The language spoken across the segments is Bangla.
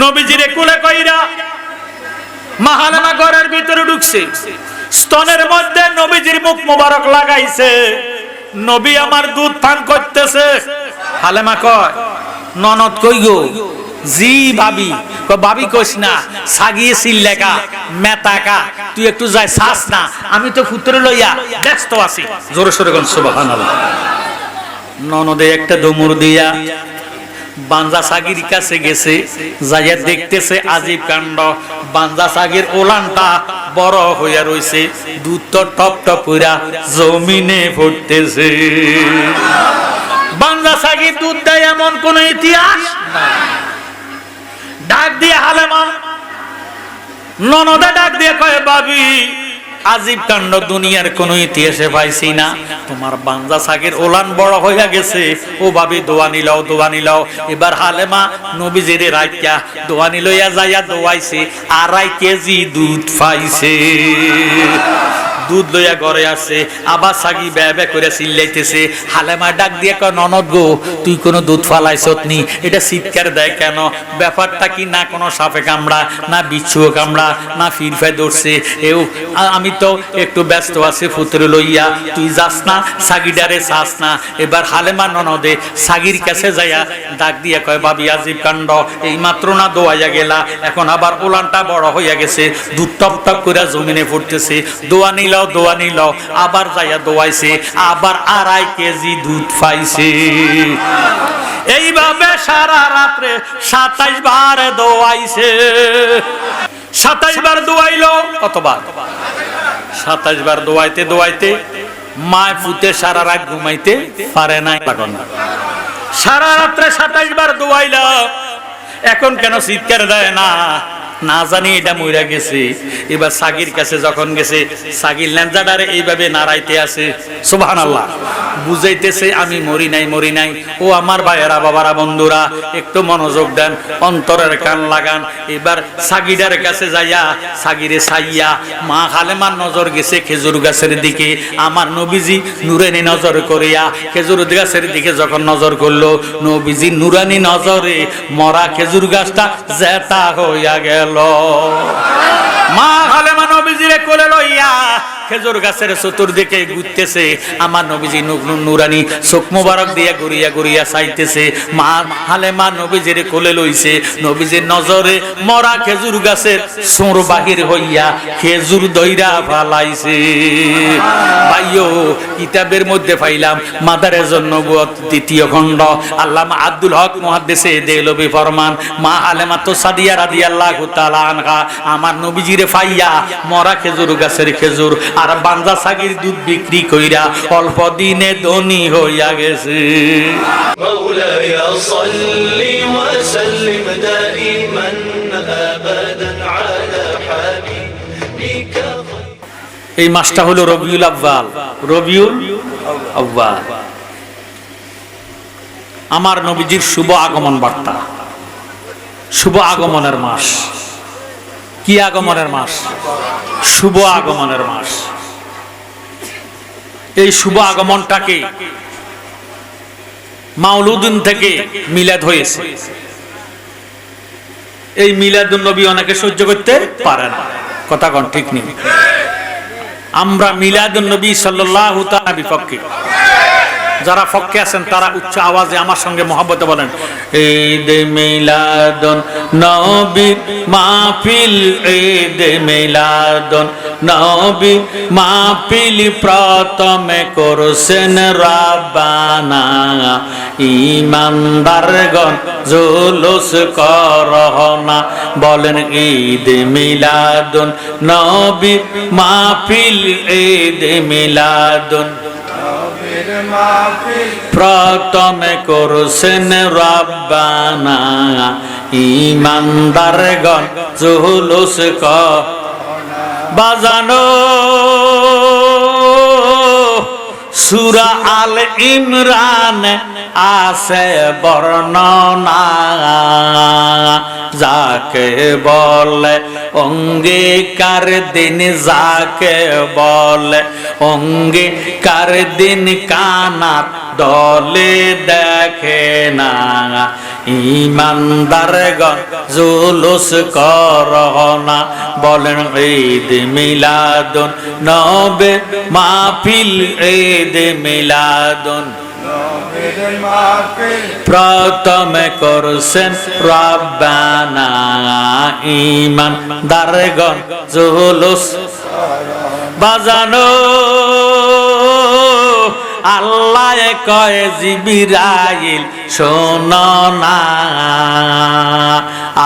নবীজিরে কোলে কইরা মা হালেমা ঘরের ভিতরে ঢুকছে, স্তনের মধ্যে নবীজির মুখ মোবারক লাগাইছে, নবী আমার দুধ পান করতেছে। হালেমা কয় ননদ কই গো? জি ভাবি। কয় ভাবি কইস না, সাগিয়ে সিল্লেকা মেতাকা, তুই একটু যাই শ্বাস না, আমি তো ফুতরে লইয়া ব্যস্ত আছি। জোরে সোরে কোন সুবহানাল্লাহ। ননদে একটা দমুর দিয়া বাঞ্জা সাগির কাছে গেছে, যাইয়া দেখতেছে আজীব কাণ্ড। বাঞ্জা সাগির ওলানটা বড় হইয়া রইছে, দুধ তো টপ টপ কইরা জমিনে পড়তেছে। বাঞ্জা সাগির দুধ দেয় এমন কোন ইতিহাস ডাক দিয়ে হালেমা ননদে ডাক দিয়ে কয় ভাবি আজীব কাণ্ড দুনিয়ার কোন ইতিহাসে পাইছি না, তোমার বাঞ্জা সাগের ওলান বড় হইয়া গেছে। ও ভাবি দোয়া নিলাও, দোয়া নিলাও। এবার হালেমা নবীজির রাইকা দোয়া নিলইয়া যাইয়া দোয়াইছে, 2.5 কেজি দুধ পাইছে। দুধ লইয়া ঘরে আসছে, আবার সাগি ব্যা ব্যা করে চিল্লাইতেছে। হালেমা ডাক দিয়ে কয় ননদ গো, তুই কোনো দুধ ফালাইছত নি? এটা চিৎকার দেয় কেন? ব্যাপারটা কি না কোনো সাপে কামড়া, না বিচ্ছু কামড়া, না ফিরফাই ধরছে? এও আমি তো একটু ব্যস্ত আছি ফুতরে লইয়া, তুই যাস না, সাগিডারে চাস না। এবার হালেমা ননদে সাগির কাছে যাইয়া ডাক দিয়ে কয় ভাবি আজীব কাণ্ড, এই মাত্র না দোয়াইয়া গেলা, এখন আবার ওলানটা বড় হইয়া গেছে, দুধ টপ টপ করে জমিনে পড়তেছে। দোয়া নিলাও, দোয়া নিলাও। আবার যাইয়া দোয়াইছে, আবার 2.5 কেজি দুধ পাইছে। এইভাবে সারা রাত্রে 27 বার দোয়াইছে। 27 বার দোয়াইলো। কতবার? 27 বার দোয়াইতে দোয়াইতে মায় ফুতে সারা রাত ঘুমাইতে পারে না। সারা রাত্রে 27 বার দোয়াইলো, এখন কেন চিৎকার দেয় না? না জানি এটা মইরা গেছে। এবার সাগির কাছে যখন গেছে, সাগির ল্যাঞ্জাডারে এইভাবে নাড়াইতে আছে, সুবহানাল্লাহ, বুঝাইতেছে আমি মরি নাই, মরি নাই। ও আমার ভাইয়েরা, বাবারা, বন্ধুরা, একটু মনোযোগ দেন, অন্তরের কান লাগান। এবার সাগিডার কাছে যাইয়া সাগিরে চাইয়া মা হালেমার নজর গেছে খেজুর গাছের দিকে। আমার নবীজি নুরানি নজর করিয়া খেজুর গাছের দিকে যখন নজর করলো, নবীজি নুরানি নজরে মরা খেজুর গাছটা জেতা হইয়া গেল। মা হালেমা নবীজিরে কোলে লইয়া খেজুর গাছের চতুর্দিকে ঘুরতেছে। আমার নবীজি নুরানি চোখ মোবারক দিয়া ঘুরিয়া ঘুরিয়া চাইতেছে। মা হালেমা নবীজিরে কোলে লইছে, নবীজির নজরে মরা খেজুর গাছের সোর বাহির হইয়া খেজুর দইরা ফালাইছে। ভাইও, কিতাবের মধ্যে পাইলাম মাদারের নবুয়ত 2য় খণ্ড, আল্লামা আব্দুল হক মুহাদ্দিসে দেহলভী ফরমান, মা হালেমা তো সাদিয়া রাদিয়াল্লাহু তাআলা আনহা আমার নবীজিরে ফাইয়া মরা খেজুর গাছের খেজুর আর বাঞ্জা সাগির দুধ বিক্রি কইরা অল্প দিনে ধনী হইয়া গেছে। মাওলায়া সাল্লি ওয়া সাল্লিম দাইমান আবাদান আলা হাবিবিকা। এই মাসটা হলো রবিউল আউয়াল। রবিউল আউয়াল আমার নবীজির শুভ আগমন বার্তা, শুভ আগমনের মাস। কি আগমনের মাস? শুভ আগমনের মাস। এই শুভ আগমনটাকে মাউলুদিন থেকে মিলাদ হয়েছে। এই মিলাদুন নবী অনেকে সহ্য করতে পারে না, কথা কোন ঠিক নেই। আমরা মিলাদুন নবী সাল্লাল্লাহু তাআলা বিপক্ষে। যারা পক্ষে আছেন তারা উচ্চ আওয়াজে আমার সঙ্গে মহব্বতে বলেন, ঈদ মিলাদুন নবী মাহফিল, ঈদ মিলাদুন নবী মাহফিল প্রথমে করছেন রাব্বানা, ঈমানদারগণ জুলুস করহনা। বলেন ঈদ মিলাদুন নবী মাহফিল, ঈদ মিলাদুন প্রথমে করছেন রাব্বানা, ঈমানদারগণ জুলুস বাজানো। সূরা আল ইমরান আছে বর্ণনা, যাকে বলে অঙ্গীকার দিন, যাকে বলে অঙ্গীকার দিন কানা দলে দেখে না, ইমানদারগণ জুলুস করহনা বলেন ঈদ মিলাদুন নবে মাহফিল ঈদ মিলাদুন প্রথমে করছেন রব্বানা ইমানদারগণ জুলুস বাজানো আল্লাহ কয় জিবরাইল শোনো না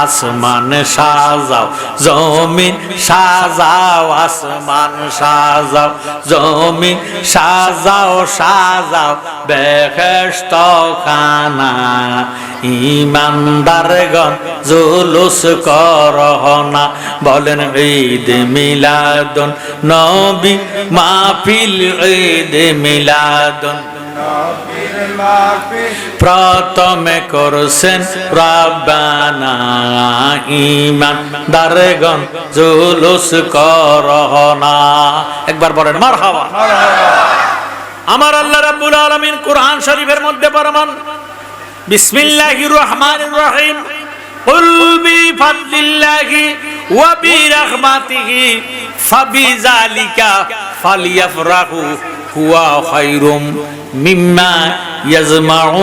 আসমান সাজাও জমিন সাজাও আসমান সাজাও জমিন সাজাও সাজাও বেহেশত খানা ইমানদারগণ জুলুস করহনা বলেন ঈদ মিলাদুন নবী মাহফিল ঈদ মিলাদুন প্রথমে করছেন রব্বানা ইমানদারগণ জুলুস করহনা একবার বলেন মারহাবা। আমার আল্লাহ রাব্বুল আলামিন কুরআন শরীফের মধ্যে ফরমান বিসমিল্লাহির রহমানির রহিম কুল বিফাদলিল্লাহি ওয়া বিরাহমাতিহি ফাবিযালিকা ফালইফরাহু হুয়া খায়রুম মিম্মা ইয়াজমাউন।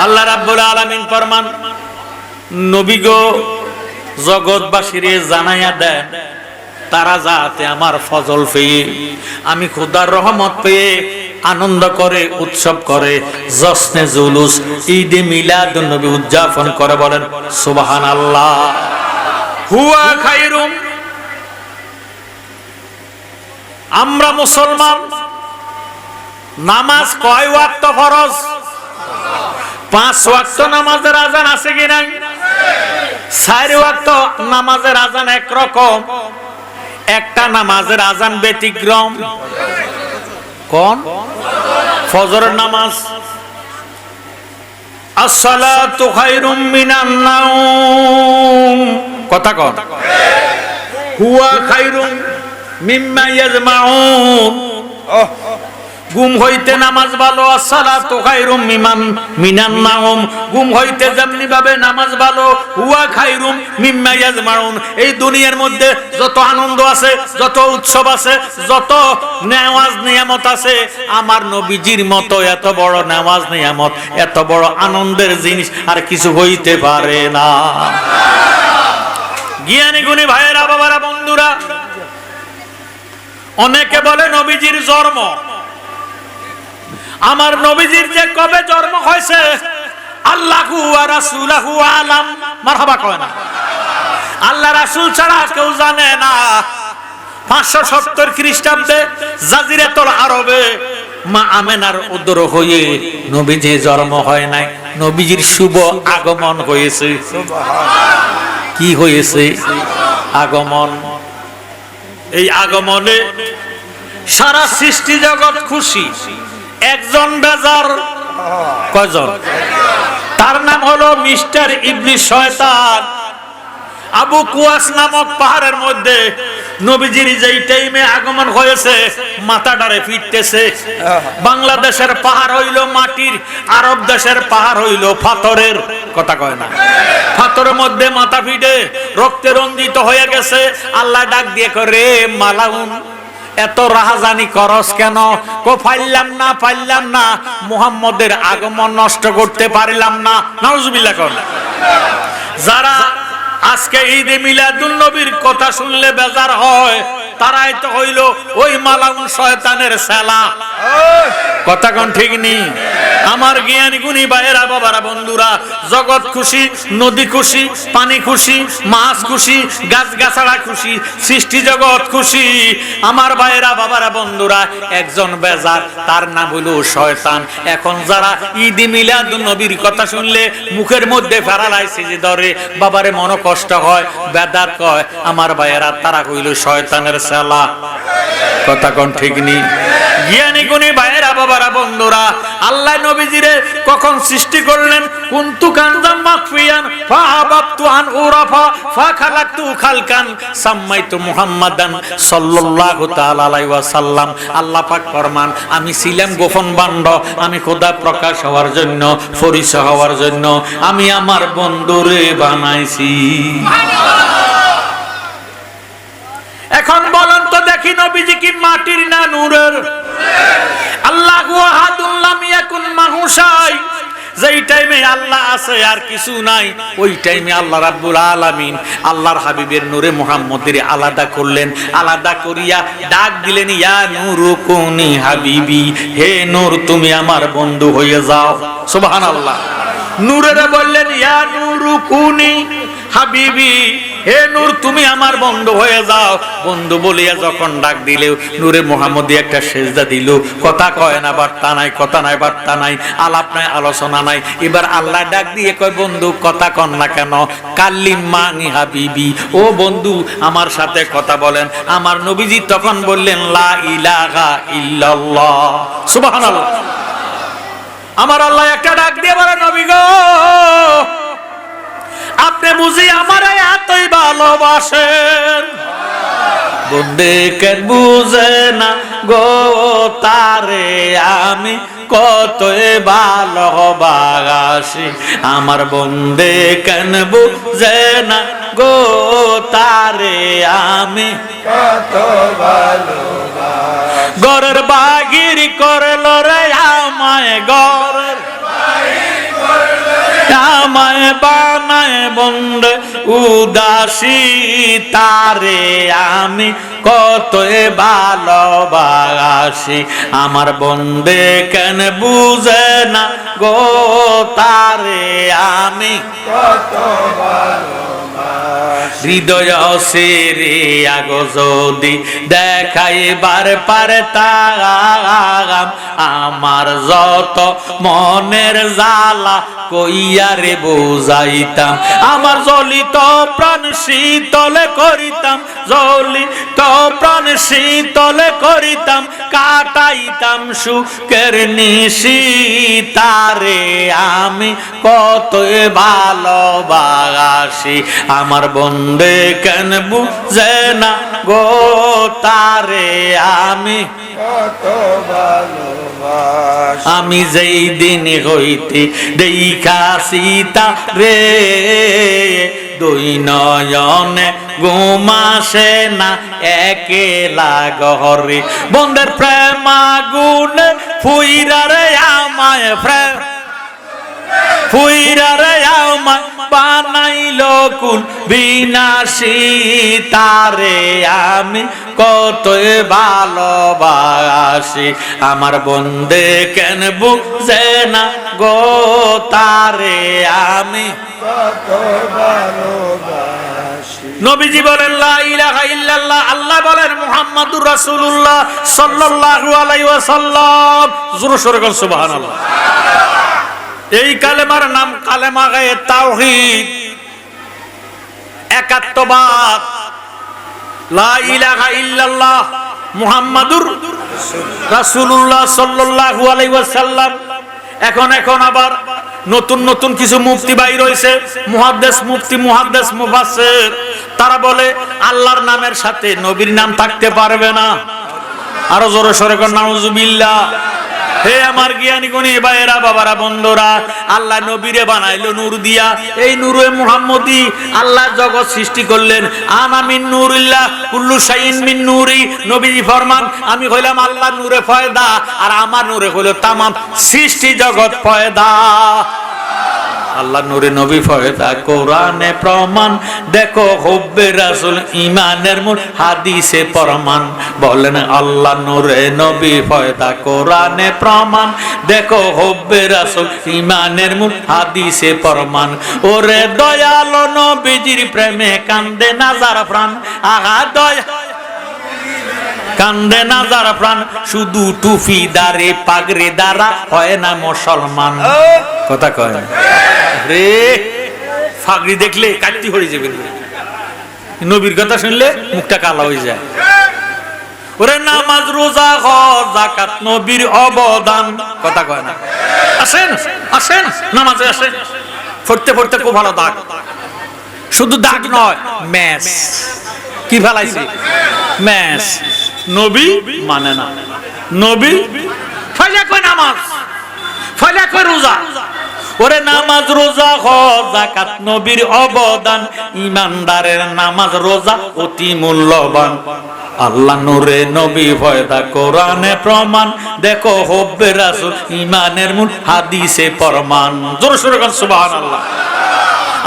আল্লাহ রাব্বুল আলামিন ফরমান নবী গো জগৎবাসীরে জানাইয়া দেন তারা যাতে আমার ফজল পেয়ে আমি খোদার রহমত পেয়ে আনন্দ করে উৎসব করে জশ্নে জুলুস ঈদে মিলাদুন নবী উদযাপন করে বলেন সুবহানাল্লাহ। হুয়া খায়রুম আমরা মুসলমান নামাজ কয় ওয়াক্ত ফরজ 5 ওয়াক্ত নামাজের আযান আছে কি নাই 4 ওয়াক্ত নামাজের আযান এক রকম একটা নামাজের আযান ব্যতিক্রম কোন ফজরের নামাজ আসসালাতু খায়রুম মিনান নাওম কথা কোন হুয়া খায়রুম মিম্মা ইয়াজমাউন গুম হইতে নামাজ ভালো আসসালাতু খায়রুম মিনান নাওম গুম হইতে যেমনি ভাবে নামাজ ভালো হুয়া খায়রুম মিম্মা ইয়াজমাউন। এই দুনিয়ার মধ্যে যত আনন্দ আছে যত উৎসব আছে যত নেওয়াজ নিয়ামত আছে আমার নবীজির মতো এত বড় নেওয়াজ নিয়ামত এত বড় আনন্দের জিনিস আর কিছু হইতে পারে না। জ্ঞানী গুণী ভাইয়েরা বাবারা বন্ধুরা অনেকে বলে নবীজির জন্ম আমার নবীজির যে কবে জন্ম হয়েছে আল্লাহু ওয়া রাসূলুহু আলাম মারহাবা কয় না আল্লাহ রাসূল ছাড়া কেউ জানে না। 570 খ্রিস্টাব্দে জাজিরাতুল আরবে মা আমেনার উদর হয়ে নবীজি জন্ম হয় নাই নবীজির শুভ আগমন হয়েছে। কি হয়েছে আগমন এই আগমনে সারা সৃষ্টি জগৎ খুশি। একজন বেজার কয়জন তার নাম হলো মিস্টার ইবলিস শয়তান। আবু কুয়াস নামক পাহাড়ের মধ্যে নবীজির যেই টাইমে আগমন হয়েছে মাথাটারে ফিরতেছে। বাংলাদেশের পাহাড় হইল মাটির আরব দেশের পাহাড় হইল পাথরের কথা কয় না পাথরের মধ্যে মাথা ফিটে রক্তে রঞ্জিত হয়ে গেছে। আল্লাহ ডাক দিয়ে করে মালাউন এত রাহাজানি করস কেন কো পাইলাম না মুহাম্মদের আগমন নষ্ট করতে পারলাম না নাউজুবিল্লাহ কর। যারা আজকে ঈদে মিলাদুন নবীর কথা শুনলে বেজার হয় তারাই তো হইল ওই মালাউন শয়তানের ছেলা কথা কোন ঠিক নেই। আমার জ্ঞানী গুণী ভাইয়েরা বাবারা বন্ধুরা জগৎ খুশি নদী খুশি পানি খুশি মাছ খুশি গাছ গাছাড়া খুশি সৃষ্টি জগৎ খুশি। আমার ভাইয়েরা বাবারা বন্ধুরা একজন বেজার তার নাম হইল শয়তান। এখন যারা ঈদ মিলাদুন নবীর কথা শুনলে মুখের মধ্যে প্যারালাইসিস ধরে বাবারে মন কষ্ট হয় বেদাত কয় আমার ভাইয়েরা তারা হইল শয়তানের ছেলা কথা কোন ঠিক নেই? জ্ঞানী গুণী ভাইয়েরা বাবারা বন্ধুরা, আল্লাহ নবীজিরে কখন সৃষ্টি করলেন? কুনতু কানজাম মাখফিয়ান ফাহাবাবতু আন উরাফা ফাখালাকতু খালকান সাম্মাইতু মুহাম্মাদান সাল্লাল্লাহু তাআলা আলাইহি ওয়াসাল্লাম। আল্লাহ পাক ফরমান, আমি ছিলাম গোপন বান্ড, আমি খোদা প্রকাশ হওয়ার জন্য, পরিচয় হওয়ার জন্য আমি আমার বন্ধুরে বানাইছি। এখন বলেন তো দেখি, নবীজি কি মাটির না নূরের? আল্লাহু আহাদুন লাম ইয়াকুন মাহু শাই। যেই টাইমে আল্লাহ আছে আর কিছু নাই, ওই টাইমে আল্লাহ রাব্বুল আলামিন আল্লাহর হাবিবের নূরে মুহাম্মদের আলাদা করলেন। আলাদা করিয়া ডাক দিলেন, ইয়া নূরু কুনি হাবিবি, হে নূর তুমি আমার বন্ধু হয়ে যাও। সুবহানাল্লাহ। নূরেরা বললেন, ইয়া নূরু কুনি হাবিবি, হে নূর তুমি আমার বন্ধু হয়ে যাও। বন্ধু বলিয়া যখন ডাক দিলেও নূরে মুহাম্মদি একটা সেজদা দিল। কথা কয় না, বার্তা নাই, কথা নাই, বার্তা নাই, আলাপ নাই, আলোচনা নাই। এবার আল্লাহ ডাক দিয়ে কয়, বন্ধু কথা কন না কেন? কাল্লিমানি হাবিবি, ও বন্ধু আমার সাথে কথা বলেন। আমার নবীজি তখন বললেন, লা ইলাহা ইল্লাল্লাহ। সুবহানাল্লাহ। আমার আল্লাহ একটা ডাক দিয়ে বলে, নবী গো, আপনি বুঝি আমার এতই ভালোবাসেন? বন্দে কেন বুঝে না গো তারে আমি কতই ভালোবাসি। আমার বন্দে কেন বুঝে না গো তারে আমি কত ভালোবাসি। গরের বাগির করল রে আমায়, গরের আমায় বানায় বন্দে উদাসী, তারে আমি কতই ভালোবাসি। আমার বন্দে কেন বুঝে না গো তারে আমি কত ভালোবাসি। হৃদয় সেরে আগো যদি দেখাইবার পারতাম, আমার যত মনের জ্বালা কইয়ারে বুঝাইতাম। আমার জ্বলিত প্রাণ শীতলে করিতাম, জ্বলিত প্রাণ শীতলে করিতাম, কাটাইতাম সুখের নিশি, তারে আমি কতই ভালোবাসি। আমার বন্দে কেন বুঝে না গো তারে আমি কত ভালোবাসি। আমি যেই দিন হইতে দেখাছি তারে, দুই নয়নে ঘুমাসে না একেলা ঘরে। বন্ধের প্রেম আগুনে ফুইরা রে আমায়, প্রেম ফুইরা রে আমায় বানাইল কুল বিনাশী, তারে আমি কতই ভালোবাসি। আমার বন্দে কেন বুঝে না গো তারে আমি কত ভালোবাসি। নবীজি বলেন, লা ইলাহা ইল্লাল্লাহ। আল্লাহ বলেন, মুহাম্মাদুর রাসূলুল্লাহ সাল্লাল্লাহু আলাইহি ওয়াসাল্লাম। জোরে সোরে বল সুবহানাল্লাহ। এই কালেমার নাম কালেমা গায়ে তাওহীদ, একাত্মবাদ। লা ইলাহা ইল্লাল্লাহ মুহাম্মাদুর রাসূলুল্লাহ সাল্লাল্লাহু আলাইহি ওয়াসাল্লাম। এখন আবার নতুন নতুন কিছু মুফতি বাইর হইছে, মুহাদ্দিস মুফতি, মুহাদ্দিস মুফাসসির। তারা বলে আল্লাহর নামের সাথে নবীর নাম থাকতে পারবে না। আরো জোরে সরে কর নাউজুবিল্লাহ। হে আমার জ্ঞানী গুণী ভাইয়েরা বাবারা বন্ধুরা, আল্লাহ নবীরে বানাইলো নূর দিয়া। এই নূরে মুহাম্মদি আল্লাহ জগৎ সৃষ্টি করলেন। আনা মিন নূরিল্লাহ কুল্লু শাইইন মিন নূরি। নবীজি ফরমান, আমি হইলাম আল্লাহ নূরে ফয়দা, আর আমার নূরে হইল তামাম সৃষ্টি জগৎ ফয়দা। আল্লাহ নূরে নবী ফয়দা, কোরআনে প্রমাণ। দেখো হুব্বে রাসূল ঈমানের মূল, হাদিসে প্রমাণ। বলেন আল্লাহ নূরে নবী ফয়দা, কোরআনে প্রমাণ। দেখো হুব্বে রাসূল ঈমানের মূল, হাদিসে প্রমাণ। ওরে দয়ালো নবীজির প্রেমে কান্দে নাজার প্রাণ। আহা দয়া কান্দে না যারা প্রাণ, শুধু টুপি দাড়ি পাগড়ি দ্বারা হয় না মুসলমান। কথা কয় রে, পাগড়ি দেখলে কাটতি হয়ে যাবে, নবীর কথা শুনলে মুখটা কালা হয়ে যায়। ওরে নামাজ রোজা হজ যাকাত নবীর অবদান। কথা কয় না? আসেন আসেন নামাজে আসেন। পড়তে পড়তে খুব ভালো দাগ, শুধু দাগ নয় ম্যাচ কি ফেলাইছে, ম্যাচ। নবী মানে না, নবী ফলে কয় নামাজ, ফলে কয় রোজা। ওরে নামাজ রোজা হজ যাকাত নবীর অবদান, ইমানদারের নামাজ রোজা অতি মূল্যবান। আল্লাহ নূরে নবী ফয়দা কোরআনে প্রমাণ, দেখো হব্বে রাসূল ইমানের মূল হাদিসে প্রমাণ। জোরে সোরে কোন সুবহানাল্লাহ।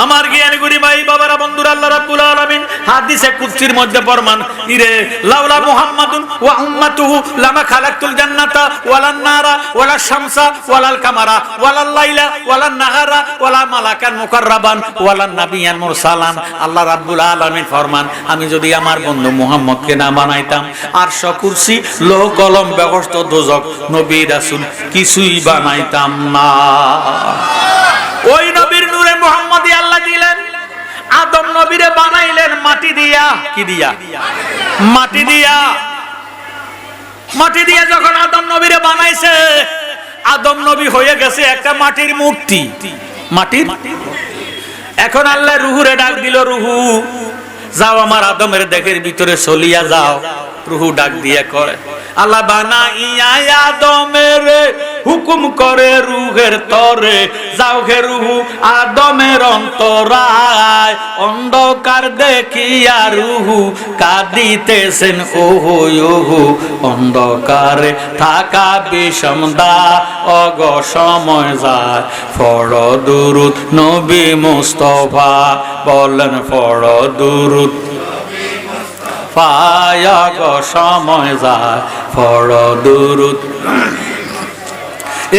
আমার জ্ঞানী গুরি ভাই বাবারা বন্ধুরা, আল্লাহ রাব্বুল আলামিন হাদিসে কুদসির মধ্যে ফরমান, ইরে লাউলা মুহাম্মাদুন ওয়া উম্মাতুহু লামা খালাকতুল জান্নাতা ওয়ালান নারা ওয়ালা শামসা ওয়ালাল কামারা ওয়ালাল লাইলা ওয়ালান নাহারা ওয়ালা মালাকান মুকাররাবান ওয়ালান নাবিয়ান মুরসালান। আল্লাহ রাব্বুল আলামিন ফরমান, আমি যদি আমার বন্ধু মুহাম্মদকে না বানাইতাম, আরশ কুরসি লোহ কলম ব্যবস্থ দোজক নবী রাসূল কিছুই বানাইতাম না। ওই নবীর নূরে মুহাম্মদী আল্লাহ দিলেন, আদম নবীরে বানাইলেন মাটি দিয়া। কি দিয়া? মাটি দিয়া। মাটি দিয়া যখন আদম নবীরে বানাইছে, আদম নবী হয়ে গেছে একটা মাটির মূর্তি, মাটির। এখন আল্লাহ রুহুরে ডাক দিল, রুহু যাও আমার আদমের দেহের ভিতরে চলিয়া যাও। রুহু ডাক দিয়ে কয়, আল্লাহ বানাইয়া আদমের হুকুম করে রুহের তরে, যাও হে রুহু আদমের অন্তরায়। অন্ধকার দেখিয়া রুহু কাঁদিতেছেন ওহো ওহো, অন্ধকারে থাকা বিষমদা অগ সময় যায়। ফড় দুরুদ নবী মুস্তাফা, বলেন ফড় দুরুদ পায়া গো সময় যায়, ফড় দুরুদ।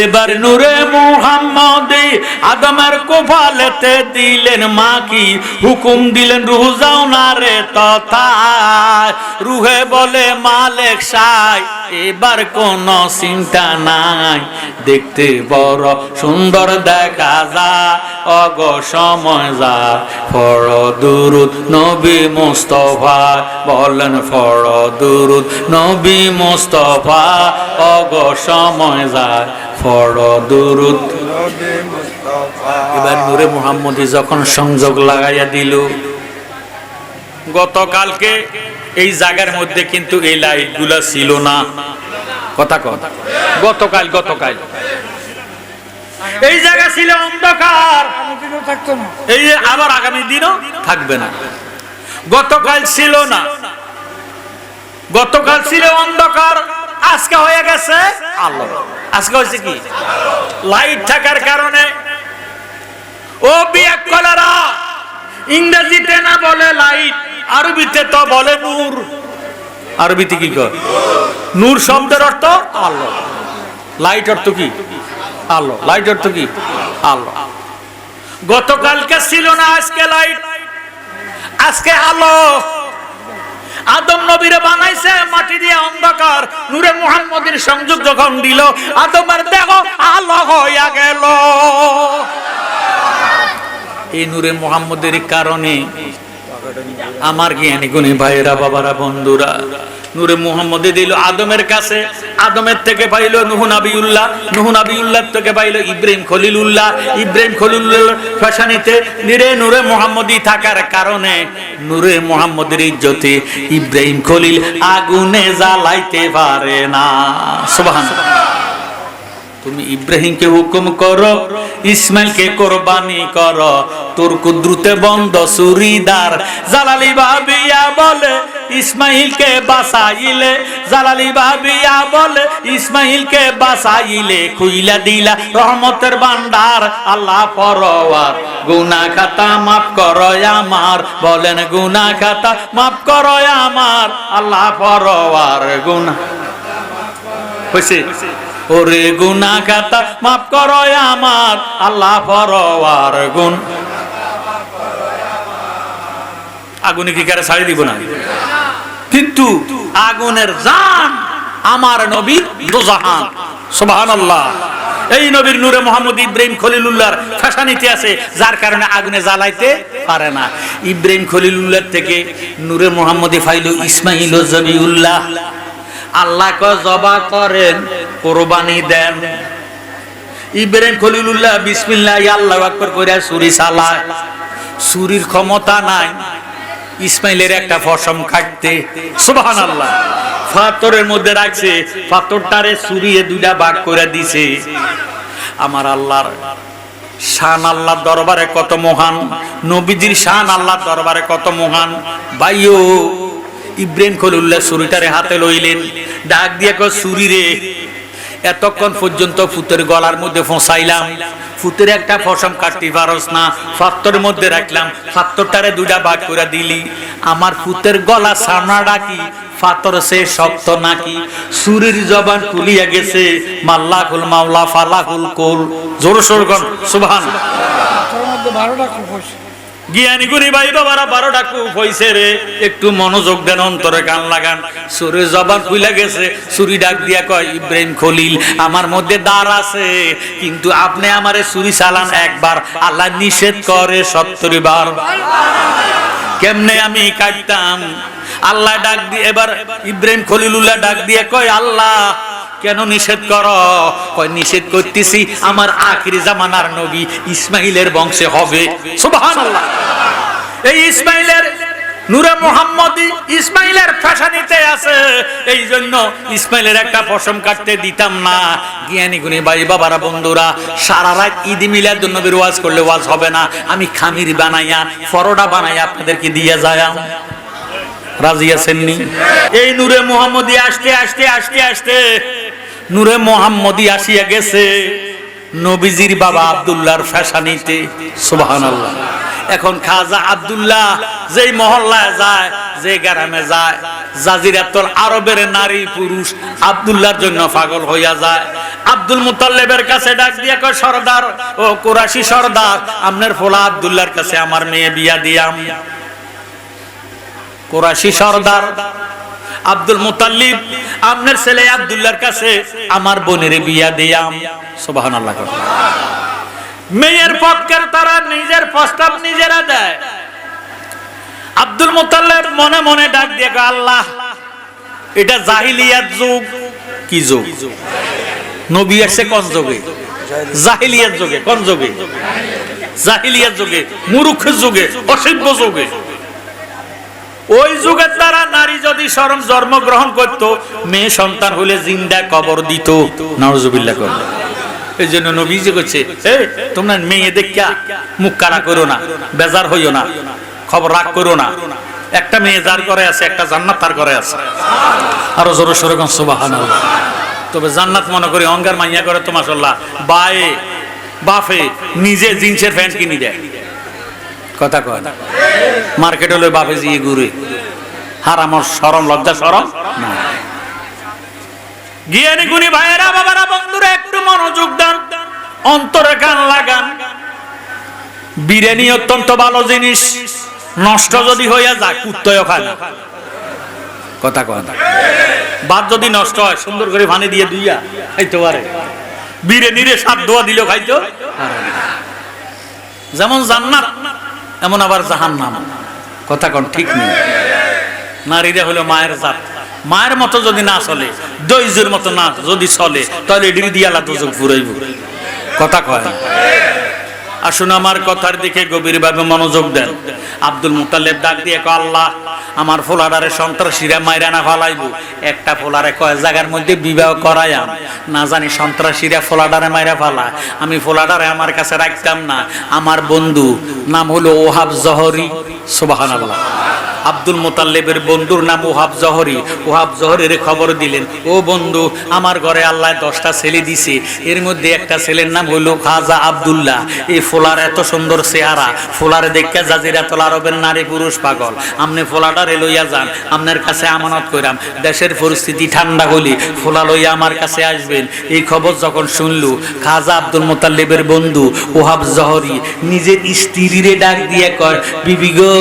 এবার নূরে মুহাম্মদী আদমের কোফালেতে দিলেন মাকি, হুকুম দিলেন রুহ যাও না রে তথায়। রুহে বলে মালিক সাই, এবার কোন চিন্তা নাই, দেখতে বড় সুন্দর দেখা যায়, অগ সময় যায়। ফড় দুরুদ নবী মুস্তাফা, বলেন ফড় দুরুদ নবী মুস্তাফা, অগ সময় যায়, ফড় দুরুদ। এবার নূরে মুহাম্মদী যখন সংযোগ লাগাইয়া দিল, গতকালকে এই জায়গার মধ্যে কিন্তু এই লাইট গুলা ছিল না। কথা কথা গতকাল গতকাল এই জায়গা ছিল অন্ধকার, এই আবার আগামী দিনও থাকবে না। গতকাল ছিল না, গতকাল ছিল অন্ধকার, আজকে হয়ে গেছে আলো। আজকে হয়েছে কি? লাইট থাকার কারণে। ও বিয়াক্কলারা, ইংরেজিতে না বলে লাইট, আরবিতে তো বলে নূর। আরবিতে কি কয়? নূর শব্দের অর্থ আলো। লাইট অর্থ কি? আলো। লাইট অর্থ কি? আলো। গতকালকে ছিল না, আজকে লাইট, আজকে আলো। আদম নবীরে বানাইছে মাটি দিয়ে অন্ধকার, নূরে মুহাম্মদের সংযোগ যখন দিল, আদমের দেহ আলো হইয়া গেল। এই নূরে মুহাম্মদের কারণে আমার জ্ঞানী গুণী ভাইয়েরা বাবারা বন্ধুরা, নূরে মুহাম্মদী দিল আদমের কাছে, আদমের থেকে পাইল নূহ নবিউল্লাহ, নূহ নবিউল্লাহ থেকে পাইল ইব্রাহিম খলিলুল্লাহ, ইব্রাহিম খলিলুল্লাহ ফাসানিতে নূরে মুহাম্মদী থাকার কারণে নূরে মুহাম্মদের ইজ্জতে ইব্রাহিম খলিল আগুনে জ্বালাইতে পারে না। সুবহানাল্লাহ। তুমি ইব্রাহিমকে হুকুম করো, ইসমাইলকে কোরবানি করো, তোর কুদ্রুতে বন্ধ সুরিদার। জালালি ভাবিয়া বলে ইসমাইলকে বাঁচাইলে, জালালি ভাবিয়া বলে ইসমাইলকে বাঁচাইলে, খুইলা দিলা রহমতের ভান্ডার। আল্লাহ পরওয়ার, গুনাহ খাতা মাফ করো আমার, বলেন গুনাহ খাতা মাফ করো আমার। আল্লাহ পরওয়ার, গুনাহ হইছে, ওরে গুনাহ খাতা মাফ করো আমার, আল্লাহ পরওয়ার গুণ। আগুনে কি কারে ছাড়ি দিব না? কিন্তু আগুনের জান আমার নবী দোজাহান। সুবহানাল্লাহ। এই নবীর নূরে মুহাম্মদ ইব্রাহিম খলিলুল্লাহর ফাসানিতে আছে, যার কারণে আগুনে জ্বালাইতে পারে না। ইব্রাহিম খলিলুল্লাহ থেকে নূরে মুহাম্মদী ফাইল ইসমাইল ও জবিউল্লাহ, আল্লাহ কয় জবা করেন, কোরবানি দেন। ইব্রাহিম খলিলুল্লাহ বিসমিল্লাহ আল্লাহু আকবার কইরা ছুরি চালায়। ছুরির ক্ষমতা নাই ইসমাইলের একটা ফসম কাটতে। সুবহানাল্লাহ। পাথরের মধ্যে রাখছে, পাথরটারে ছুরিয়ে দুইটা ভাগ করে দিছে। আমার আল্লাহর শান আল্লাহর দরবারে কত মহান, নবীজির শান আল্লাহর দরবারে কত মহান। ভাইও ইব্রাহিম খলিলুল্লাহ ছুরিটারে হাতে লইলেন, ডাক দিয়ে কয় ছুরি রে, এতক্ষণ পর্যন্ত ফুতের গলার মধ্যে ফসাইলাম, ফুতের একটা ফসম কাটতে পারস না, পাথরের মধ্যে রাখলাম, পাথরটারে দুইটা ভাগ করে দিলি। আমার ফুতের গলা সামনাটা কি পাথর সে শক্ত নাকি? ছুরির জবান খুলিয়া গেছে, মাল্লাকুল মাওলা ফালাকুল কুল। জোর সোর গান সুবহানাল্লাহ। জ্ঞানী গুণী ভাই বাবারা 12টা কূপ হইছে রে, একটু মনোযোগ দেন, অন্তরে কান লাগান। ছুরির জবান খুলে গেছে, ছুরি ডাক দিয়া কয় ইব্রাহিম খলিল আমার মধ্যে দাঁড় আছে, কিন্তু আপনি আমারে ছুরি চালান একবার, আল্লাহ নিষেধ করে 70 বার। কেমনে আমি কাটতাম? আল্লাহ ডাক দিয়ে এবার ইব্রাহিম খলিলুল্লাহ ডাক দিয়ে কয় আল্লাহ কেন নিষেধ করো? কয় নিষেধ করতেছি আমার আখিরি জামানার নবী ইসমাইলের বংশে হবে। সুবহানাল্লাহ। এই ইসমাইলের নূরে মুহাম্মদী ইসমাইলের ফ্যাশনিতে আছে, এই জন্য ইসমাইলের একটা পশম কাটতে দিতাম না। জ্ঞানী গুণী ভাই বাবারা বন্ধুরা, সারা রাত ঈদ মিলাদ নবীর ওয়াজ করলে ওয়াজ হবে না, আমি খামির বানাইয়া পরোটা বানাইয়া আপনাদেরকে দিয়ে যায়। রাজি আছেননি? এই নূরে মুহাম্মদী আসতে আসতে আসতে আসতে নূরে মুহাম্মদী আসিয়া গেছে নবীজির বাবা আব্দুল্লাহর ফ্যাশনিতে। সুবহানাল্লাহ। এখন খাজা আব্দুল্লাহ যেই মহল্লায় যায়, যে গ্রামে যায়, জাজিরাতুল আরবের নারী পুরুষ আব্দুল্লাহর জন্য পাগল হইয়া যায়। আব্দুল মুতাল্লিবের কাছে ডাক দিয়া কয় সরদার ও কুরাশি সরদার, আপনার ফোলা আব্দুল্লাহর কাছে আমার মেয়ে বিয়া দিয়াম। কুরাশি সরদার আব্দুল মুতাল্লিব, আপনার ছেলে আব্দুল্লাহর কাছে আমার বোনের বিয়া দিয়াম। সুবহানাল্লাহ। মেয়ের পক্ষের তারা নিজের প্রস্তাব নিজেরা দেয়। আব্দুল মুতাল্লিব মনে মনে ডাক দিয়ে আল্লাহ, এটা জাহিলিয়াত যুগ। কি যুগ? নবী আসছে কোন যুগে? জাহিলিয়াত যুগে। কোন যুগে? জাহিলিয়াত যুগে, মূর্খ যুগে, অসভ্য যুগে। ওই যুগে তারা নারী যদি জন্মগ্রহণ করত, মেয়ে সন্তান হলে জিন্দা কবর দিত। নাউজুবিল্লাহ করলে। এই জন্য নবীজি কইছে, তোমরা মেয়ে দেখা মুখ কাড়া করো না, বেজার হইও না, খবর রাগ করো না। একটা মেয়ে যার করে আছে, একটা জান্নাত তার করে আছে। আরো জোরে সোরে কোন সুবহানাল্লাহ। তবে জান্নাত মনে করি অঙ্গার মাইয়া করে তো মাশাআল্লাহ, বায়ে বাফে নিজে জিন্সের প্যান্ট কিনে দেয়। কথা কয় মার্কেট হলে বাপে জিয়ে ঘুরে, হারামর শরম লজ্জা শরম না। জ্ঞানী গুণী ভাইয়েরা বাবারা বন্ধুরা, একটু মনোযোগ দেন, অন্তরে কান লাগান। বিরিয়ানি অত্যন্ত ভালো জিনিস, নষ্ট যদি হইয়া যায় কুত্তয় খায় না। কথা কয় না। ভাত যদি নষ্ট হয় সুন্দর করে পানি দিয়ে দুইয়া খাইতে পারে, বিরিয়ানি রে সাত দোয়া দিলেও খাইতো। যেমন জান্নাত এমন আবার জাহান্নাম। কথা কোন ঠিক নেই। নারীরা হলো মায়ের জাত, মায়ের মতো যদি না চলে, দইজের মতো না যদি চলে, তাহলে এটি দিয়ে আল্লাহ দোজখ ফুরাইব। কথা কয়। আসুন আমার কথার দিকে গভীরভাবে মনোযোগ দেন। আব্দুল মুতাল্লিব ডাক দিয়ে কয় আল্লাহ, আমার ফোলাডারে সন্ত্রাসীরা মাইরা না ফালাইব, একটা ফোলারে কয় জায়গার মধ্যে বিবাহ করাইয়াম, না জানি সন্ত্রাসীরা ফোলাডারে মাইরা ফালায়, আমি ফোলাডারে আমার কাছে রাখতাম না। আমার বন্ধু নাম হলো ওহাব জহরি। সুবহানাল্লাহ। আব্দুল মুতাল্লিবের বন্ধুর নাম ওহাব জহরি। ওহাব জহরির খবর দিলেন, ও বন্ধু, আমার ঘরে আল্লাহ 10টা ছেলে দিছে, এর মধ্যে একটা ছেলের নাম হলো খাজা আব্দুল্লাহ। এই ফোলার এত সুন্দর চেহারা, ফোলারে দেখে জাজিরাতুল আরবের নারী পুরুষ পাগল। আপনি ফোলাটারে লইয়া যান, আপনার কাছে আমানত কইরাম, দেশের পরিস্থিতি ঠান্ডা হলি ফোলা লইয়া আমার কাছে আসবেন। এই খবর যখন শুনলু, খাজা আব্দুল মুতাল্লিবের বন্ধু ওহাব জহরি নিজের স্ত্রীরে ডাক দিয়ে কয়, বিবি গো,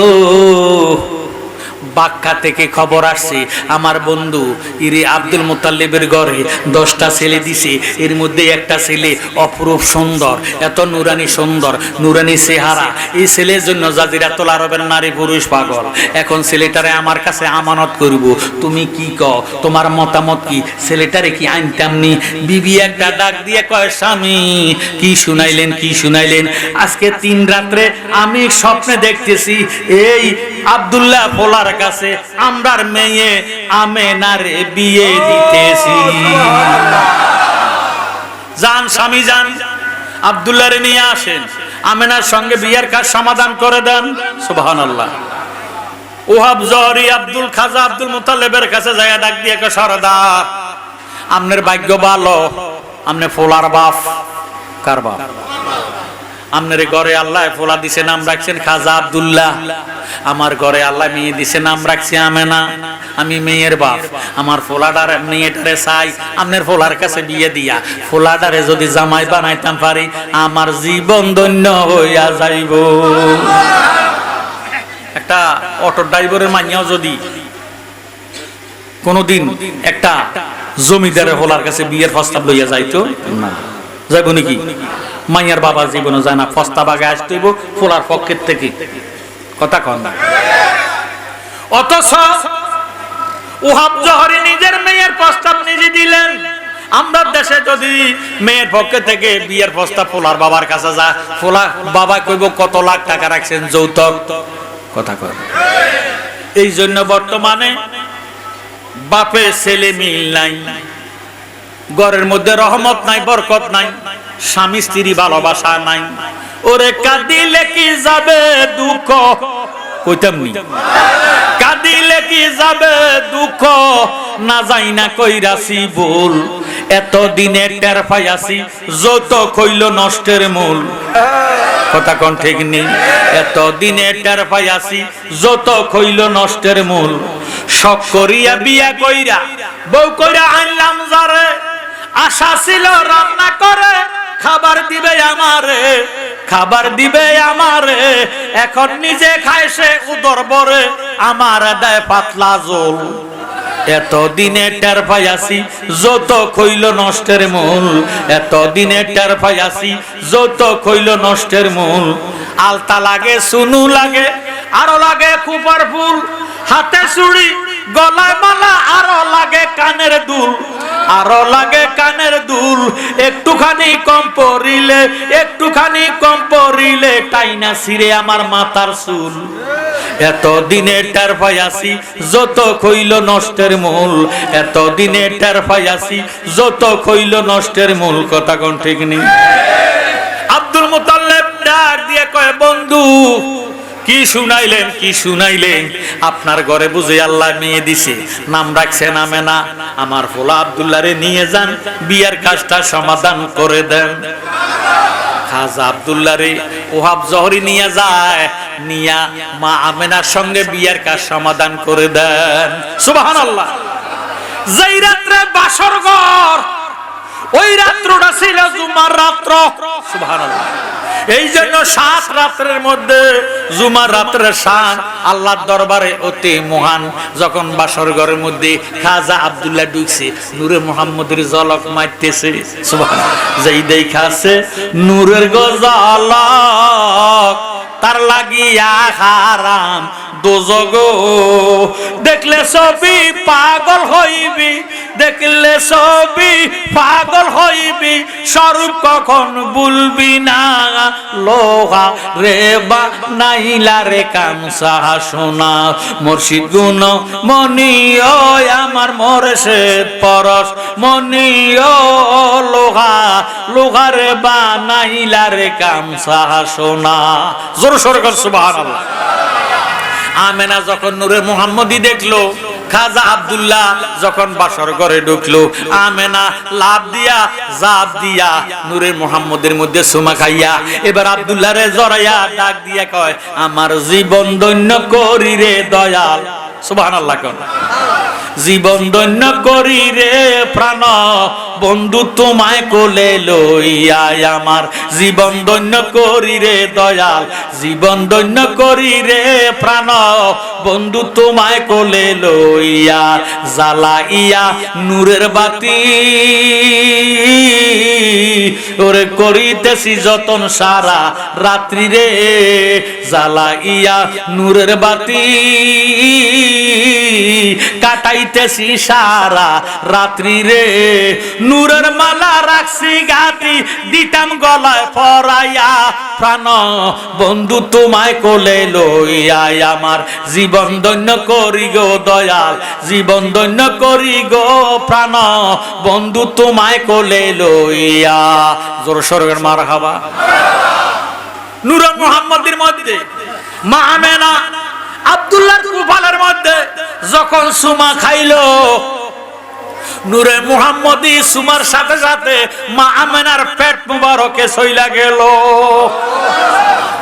বাক্কা থেকে খবর আসছে আমার বন্ধু ইরে আব্দুল মুত্তালিবের ঘরে 10টা ছেলে দিছে, এর মধ্যে একটা ছেলে অপরূপ সুন্দর, এত নুরানি সুন্দর, নুরানি চেহারা। এই ছেলের জন্য জাজিরাতুল আরবের নারী পুরুষ পাগল। এখন ছেলেটারে আমার কাছে আমানত করব, তুমি কি কও, তোমার মতামত কি? ছেলেটারে কি আনতামনি? বিবি একটা ডাক দিয়ে কয়, স্বামী কি শুনাইলেন, কি শুনাইলেন? আজকে 3 রাত্রে আমি স্বপ্নে দেখতেছি এই আব্দুল্লাহ পোলার কাছে আমরার মেয়ে আমেনারে বিয়ে দিতেছি। যান স্বামী যান, আব্দুল্লাহরে নিয়ে আসেন, আমেনার সঙ্গে বিয়ের কাজ সমাধান করে দেন। সুবহানাল্লাহ। ওহাব জহরি আব্দুল খাজা আব্দুল মুত্তালিবের কাছে যায়, ডাক দিয়ে কয়, সরদার আমনের ভাগ্য ভালো, আমনে ফোলার বাপ। কার বাপ? আমনের ঘরে আল্লাহ ফোলা দিছে, নাম রাখছেন খাজা আব্দুল্লাহ। আমার ঘরে আল্লাহ মেয়ে দিছে, নাম রাখছি আমেনা। আমি মেয়ের বাপ, আমার ফোলাডার মেয়েটারে চাই, আমনের ফোলার কাছে বিয়ে দিয়া ফোলাডারে যদি জামাই বানাইতাম পারি, আমার জীবন ধন্য হইয়া যাইব। একটা অটো ড্রাইভারের মাইয়াও যদি কোনদিন একটা জমিদারের ফোলার কাছে বিয়ের প্রস্তাব লইয়া যাইতো না, যাইব নাকি? মাইয়ার বাবার জীবনে যায় না, প্রস্তাব আগে আসতে হইব ফোলার পক্ষের থেকে। কথা কন না। অথচ ওহাব জহরি নিজের মেয়ের প্রস্তাব নিজে দিলেন। আমরা দেশে যদি মেয়ের পক্ষ থেকে বিয়ের প্রস্তাব ফোলার বাবার কাছে যা, ফোলা বাবা কইব কত লাখ টাকা রাখছেন যৌতুক। কথা কন। এই জন্য বর্তমানে বাপে ছেলে মিল নাই, ঘরের মধ্যে রহমত নাই, বরকত নাই, স্বামী স্ত্রী ভালোবাসা নাই। ওরে কাঁদিলে কি যাবে দুঃখ, কইতাম নি, কাঁদিলে কি যাবে দুঃখ, না যাই না কইরাছি ভুল, এত দিনে টের পাইয়াছি যত কইল নষ্টের মূল। কথা কোন ঠিক নেই? এত দিনে টের পাইয়াছি যত কইল নষ্টের মূল। শখ করিয়া বিয়া কইরা বউ কইরা আনলাম যারে, আশা ছিল রান্না করে খাবার দিবে আমারে, খাবার দিবে আমারে, এখন নিজে খায় সে উদর ভরে, আমার দেয় পাতলা জল। এত দিনে টের পাইয়াছি যত কইল নষ্টের মূল, এত দিনে টের পাইয়াছি যত কইল নষ্টের মূল। আলতা লাগে, সুনু লাগে, আরো লাগে কুপার ফুল, হাতে চুড়ি গলায় মালা, আরো লাগে কানের দুল, আরো লাগে কানের দুল। একটুখানি কম পরিলে, একটুখানি কম পরিলে টাইনা ছিঁড়ে আমার মাথার চুল। এত দিনে টের পাইয়াছি যত কইল নষ্টের মূল, এত দিনে টের পাইয়াছি যত কইল নষ্টের মূল। কথা কোন ঠিক নেই? আব্দুল মুত্তালিব ডাক দিয়ে কয়, বন্ধু কি শুনাইলেন, কি শুনাইলেন? আপনার ঘরে বুঝে আল্লাহ মেয়ে দিছে, নাম রাখছেন আমেনা। আমার ফোলা আব্দুল্লাহরে নিয়ে যান, বিয়ের কাজটা সমাধান করে দেন। খাজা আব্দুল্লাহরে ওহাব জহরি নিয়ে যায়, নিয়া মা আমেনার সঙ্গে বিয়ের কাজ সমাধান করে দেন। সুবহানাল্লাহ। যেই রাত্রে বাসর ঘর, ওই রাত্রটা ছিল জুমার রাত্র। সুবহানাল্লাহ। এই জন্য 7 রাত্রের মধ্যে জুমার রাত্রের শান আল্লাহর দরবারে অতি মহান। যখন বাসর ঘরের মধ্যে খাজা আব্দুল্লাহ ঢুকছে, নূরে মুহাম্মদের ঝলক মারতেছে। সুবহানাল্লাহ। যেই দেখাছে নূরের ঝলক, তার লাগিয়া হারাম দোজগ। দেখলে ছবি পাগল হইবি, দেখলে ছবি পাগল হইবি, স্বরূপ কখন ভুলবি না। লোহা রে বা নাইলা রে কামসা সোনা, মুর্শিদ গুণ মনি ও আমার মোরশেদ পরশ মনি ও লোহা, লোহা রে বা নাইলা রে কামসা সোনা। জোর সোরে কর সুবহানাল্লাহ। আমেনা যখন নূরে মুহাম্মদি দেখলো, খাজা আব্দুল্লাহ যখন বাসর ঘরে ঢুকলো, আমেনা লাভ দিয়া জাপ দিয়া নূরে মুহাম্মদের মধ্যে সুমা খাইয়া এবার আব্দুল্লাহ রে জড়াইয়া ডাক দিয়া কয়, আমার জীবন ধন্য করি রে দয়াল। সুবহানাল্লাহ। কোন জীবন ধন্য করি রে প্রাণ বন্ধু তোমায় কোলে লইয়া আমার জীবন ধন্য করি রে দয়াল, জীবন ধন্য করি রে প্রাণ, বন্ধু তোমায় কোলে লইয়া জ্বালাইয়া নূরের বাতি ওরে করিতেছি যতন সারা রাত্রি রে, জ্বালাইয়া নূরের বাতি কাটাইতেছি সারা রাত্রি রে, নূরের মালা রাখছি গাতি দিতাম গলায় পরাইয়া প্রাণ, বন্ধু তোমায় কোলে লইয়া আমার জীবন ধন্য করি গো দয়াল, জীবন ধন্য করি গো প্রাণ, বন্ধু তোমায় কোলে লইয়া। জোর সরবের মারহাবা। নূরে মুহাম্মদের মধ্যে মা আমেনা আব্দুল্লাহর কুফালের মধ্যে যখন সুমা খাইলো, নূরে মুহাম্মদী সুমার সাথে সাথে মা আমেনার পেট মুবারকে সইলা গেল।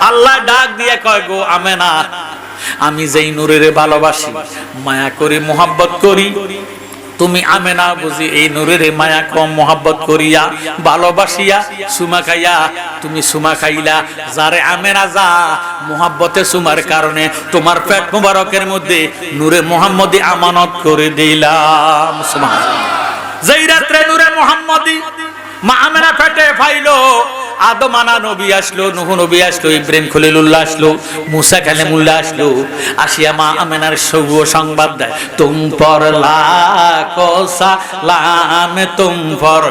আল্লাহ ডাক দিয়ে কয়, গো আমেনা, আমি যেই নূরের ভালোবাসি, মায়া করি, মোহাব্বত করি, তুমি আমেনা বুঝি এই নূরের মায়া কম মোহাব্বত করিয়া ভালোবাসিয়া সুমা খাইয়া তুমি সুমা খাইলা, যারে আমেনা যা মোহাব্বতে সুমার কারণে তোমার পেট মুবারকের মধ্যে নূরে মুহাম্মদী আমানত করে দিলাম। সুবহানাল্লাহ। যেই রাত্রে নূরে মুহাম্মদী মা আমেনা পেটে পাইলো, আদম আনা নবী আসলো, নূহ নবী আসলো, ইব্রাহিম খলিলুল্লাহ আসলো, মুসা কালিমুল্লাহ আসলো, আসিয়া মা আমেনার শুভ সংবাদ দেয়, তুম পর লাখো সালাম, তুম পর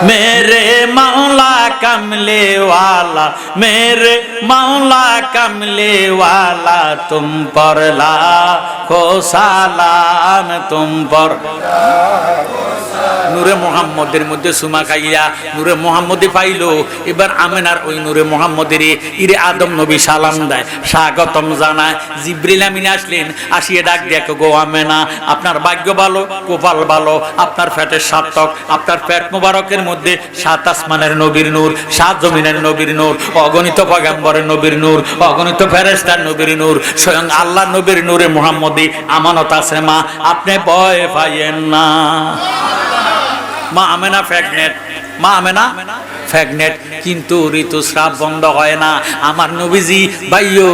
मेरे मौला कमले वाला, मेरे मौला कमले वाला, तुम पर लाखो सलाम, तुम पर। নূরে মুহাম্মদের মধ্যে সুমা খাইয়া নূরে মুহাম্মদী পাইলো। এবার আমেনার ওই নূরে মুহাম্মদের ইরে আদম নবী সালাম দেয়, স্বাগতম জানায়। জিবরিল আমিন আসলেন, আসিয়ে ডাক দেখো, গো আমেনা, আপনার ভাগ্য ভালো, কপাল ভালো, আপনার পেটের সার্থক, আপনার পেট মুবারকের মধ্যে 7 আসমানের নবীর নূর, 7 জমিনের নবীর নূর, অগণিত পয়গম্বরের নবীর নূর, অগণিত ফেরেশতার নবীর নূর, স্বয়ং আল্লাহ নবীর নূরে মুহাম্মদী আমানত আছে। মা, আপনি ভয় পাইয়েন না। মা আমেনা প্রেগনেন্ট, মা আমেনা প্রেগনেন্ট, কিন্তু ঋতুস্রাব বন্ধ হয় না। আমার নবীজি ভাইও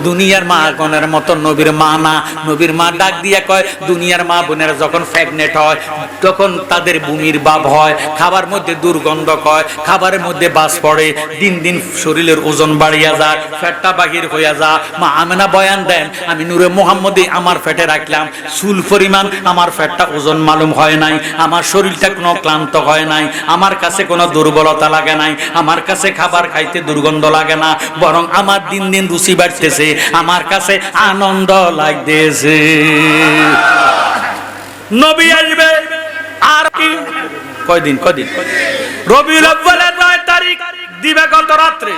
দুনিয়ার মা বোনের মতো নবীর মা না। নবীর মা ডাক দিয়া কয়, দুনিয়ার মা বোনের যখন প্রেগনেন্ট হয় তখন তাদের বমির ভাব হয়, খাবার মধ্যে দুর্গন্ধ হয়, খাবারের মধ্যে বাস পড়ে, দিন দিন শরীরের ওজন বাড়িয়া যায়, পেটটা বাহির হইয়া যায়। মা আমেনা বয়ান দেন, আমি নূরে মুহাম্মদী আমার পেটে রাখলাম, চুল পরিমাণ আমার পেটটা ওজন মালুম হয় নাই, আমার শরীরটা কোনো ক্লান্ত হয় নাই, আমার কাছে কোনো দুর্বলতা লাগে নাই, আমার কাছে খাবার খাইতে দুর্গন্ধ লাগে না, বরং আমার দিন দিন রুচি বাড়তেছে, আমার কাছে আনন্দ লাগতেছে। নবী আসবে আর কি কয়দিন, রবিউল আউয়ালের 9 তারিখ দিবাগত রাত্রে,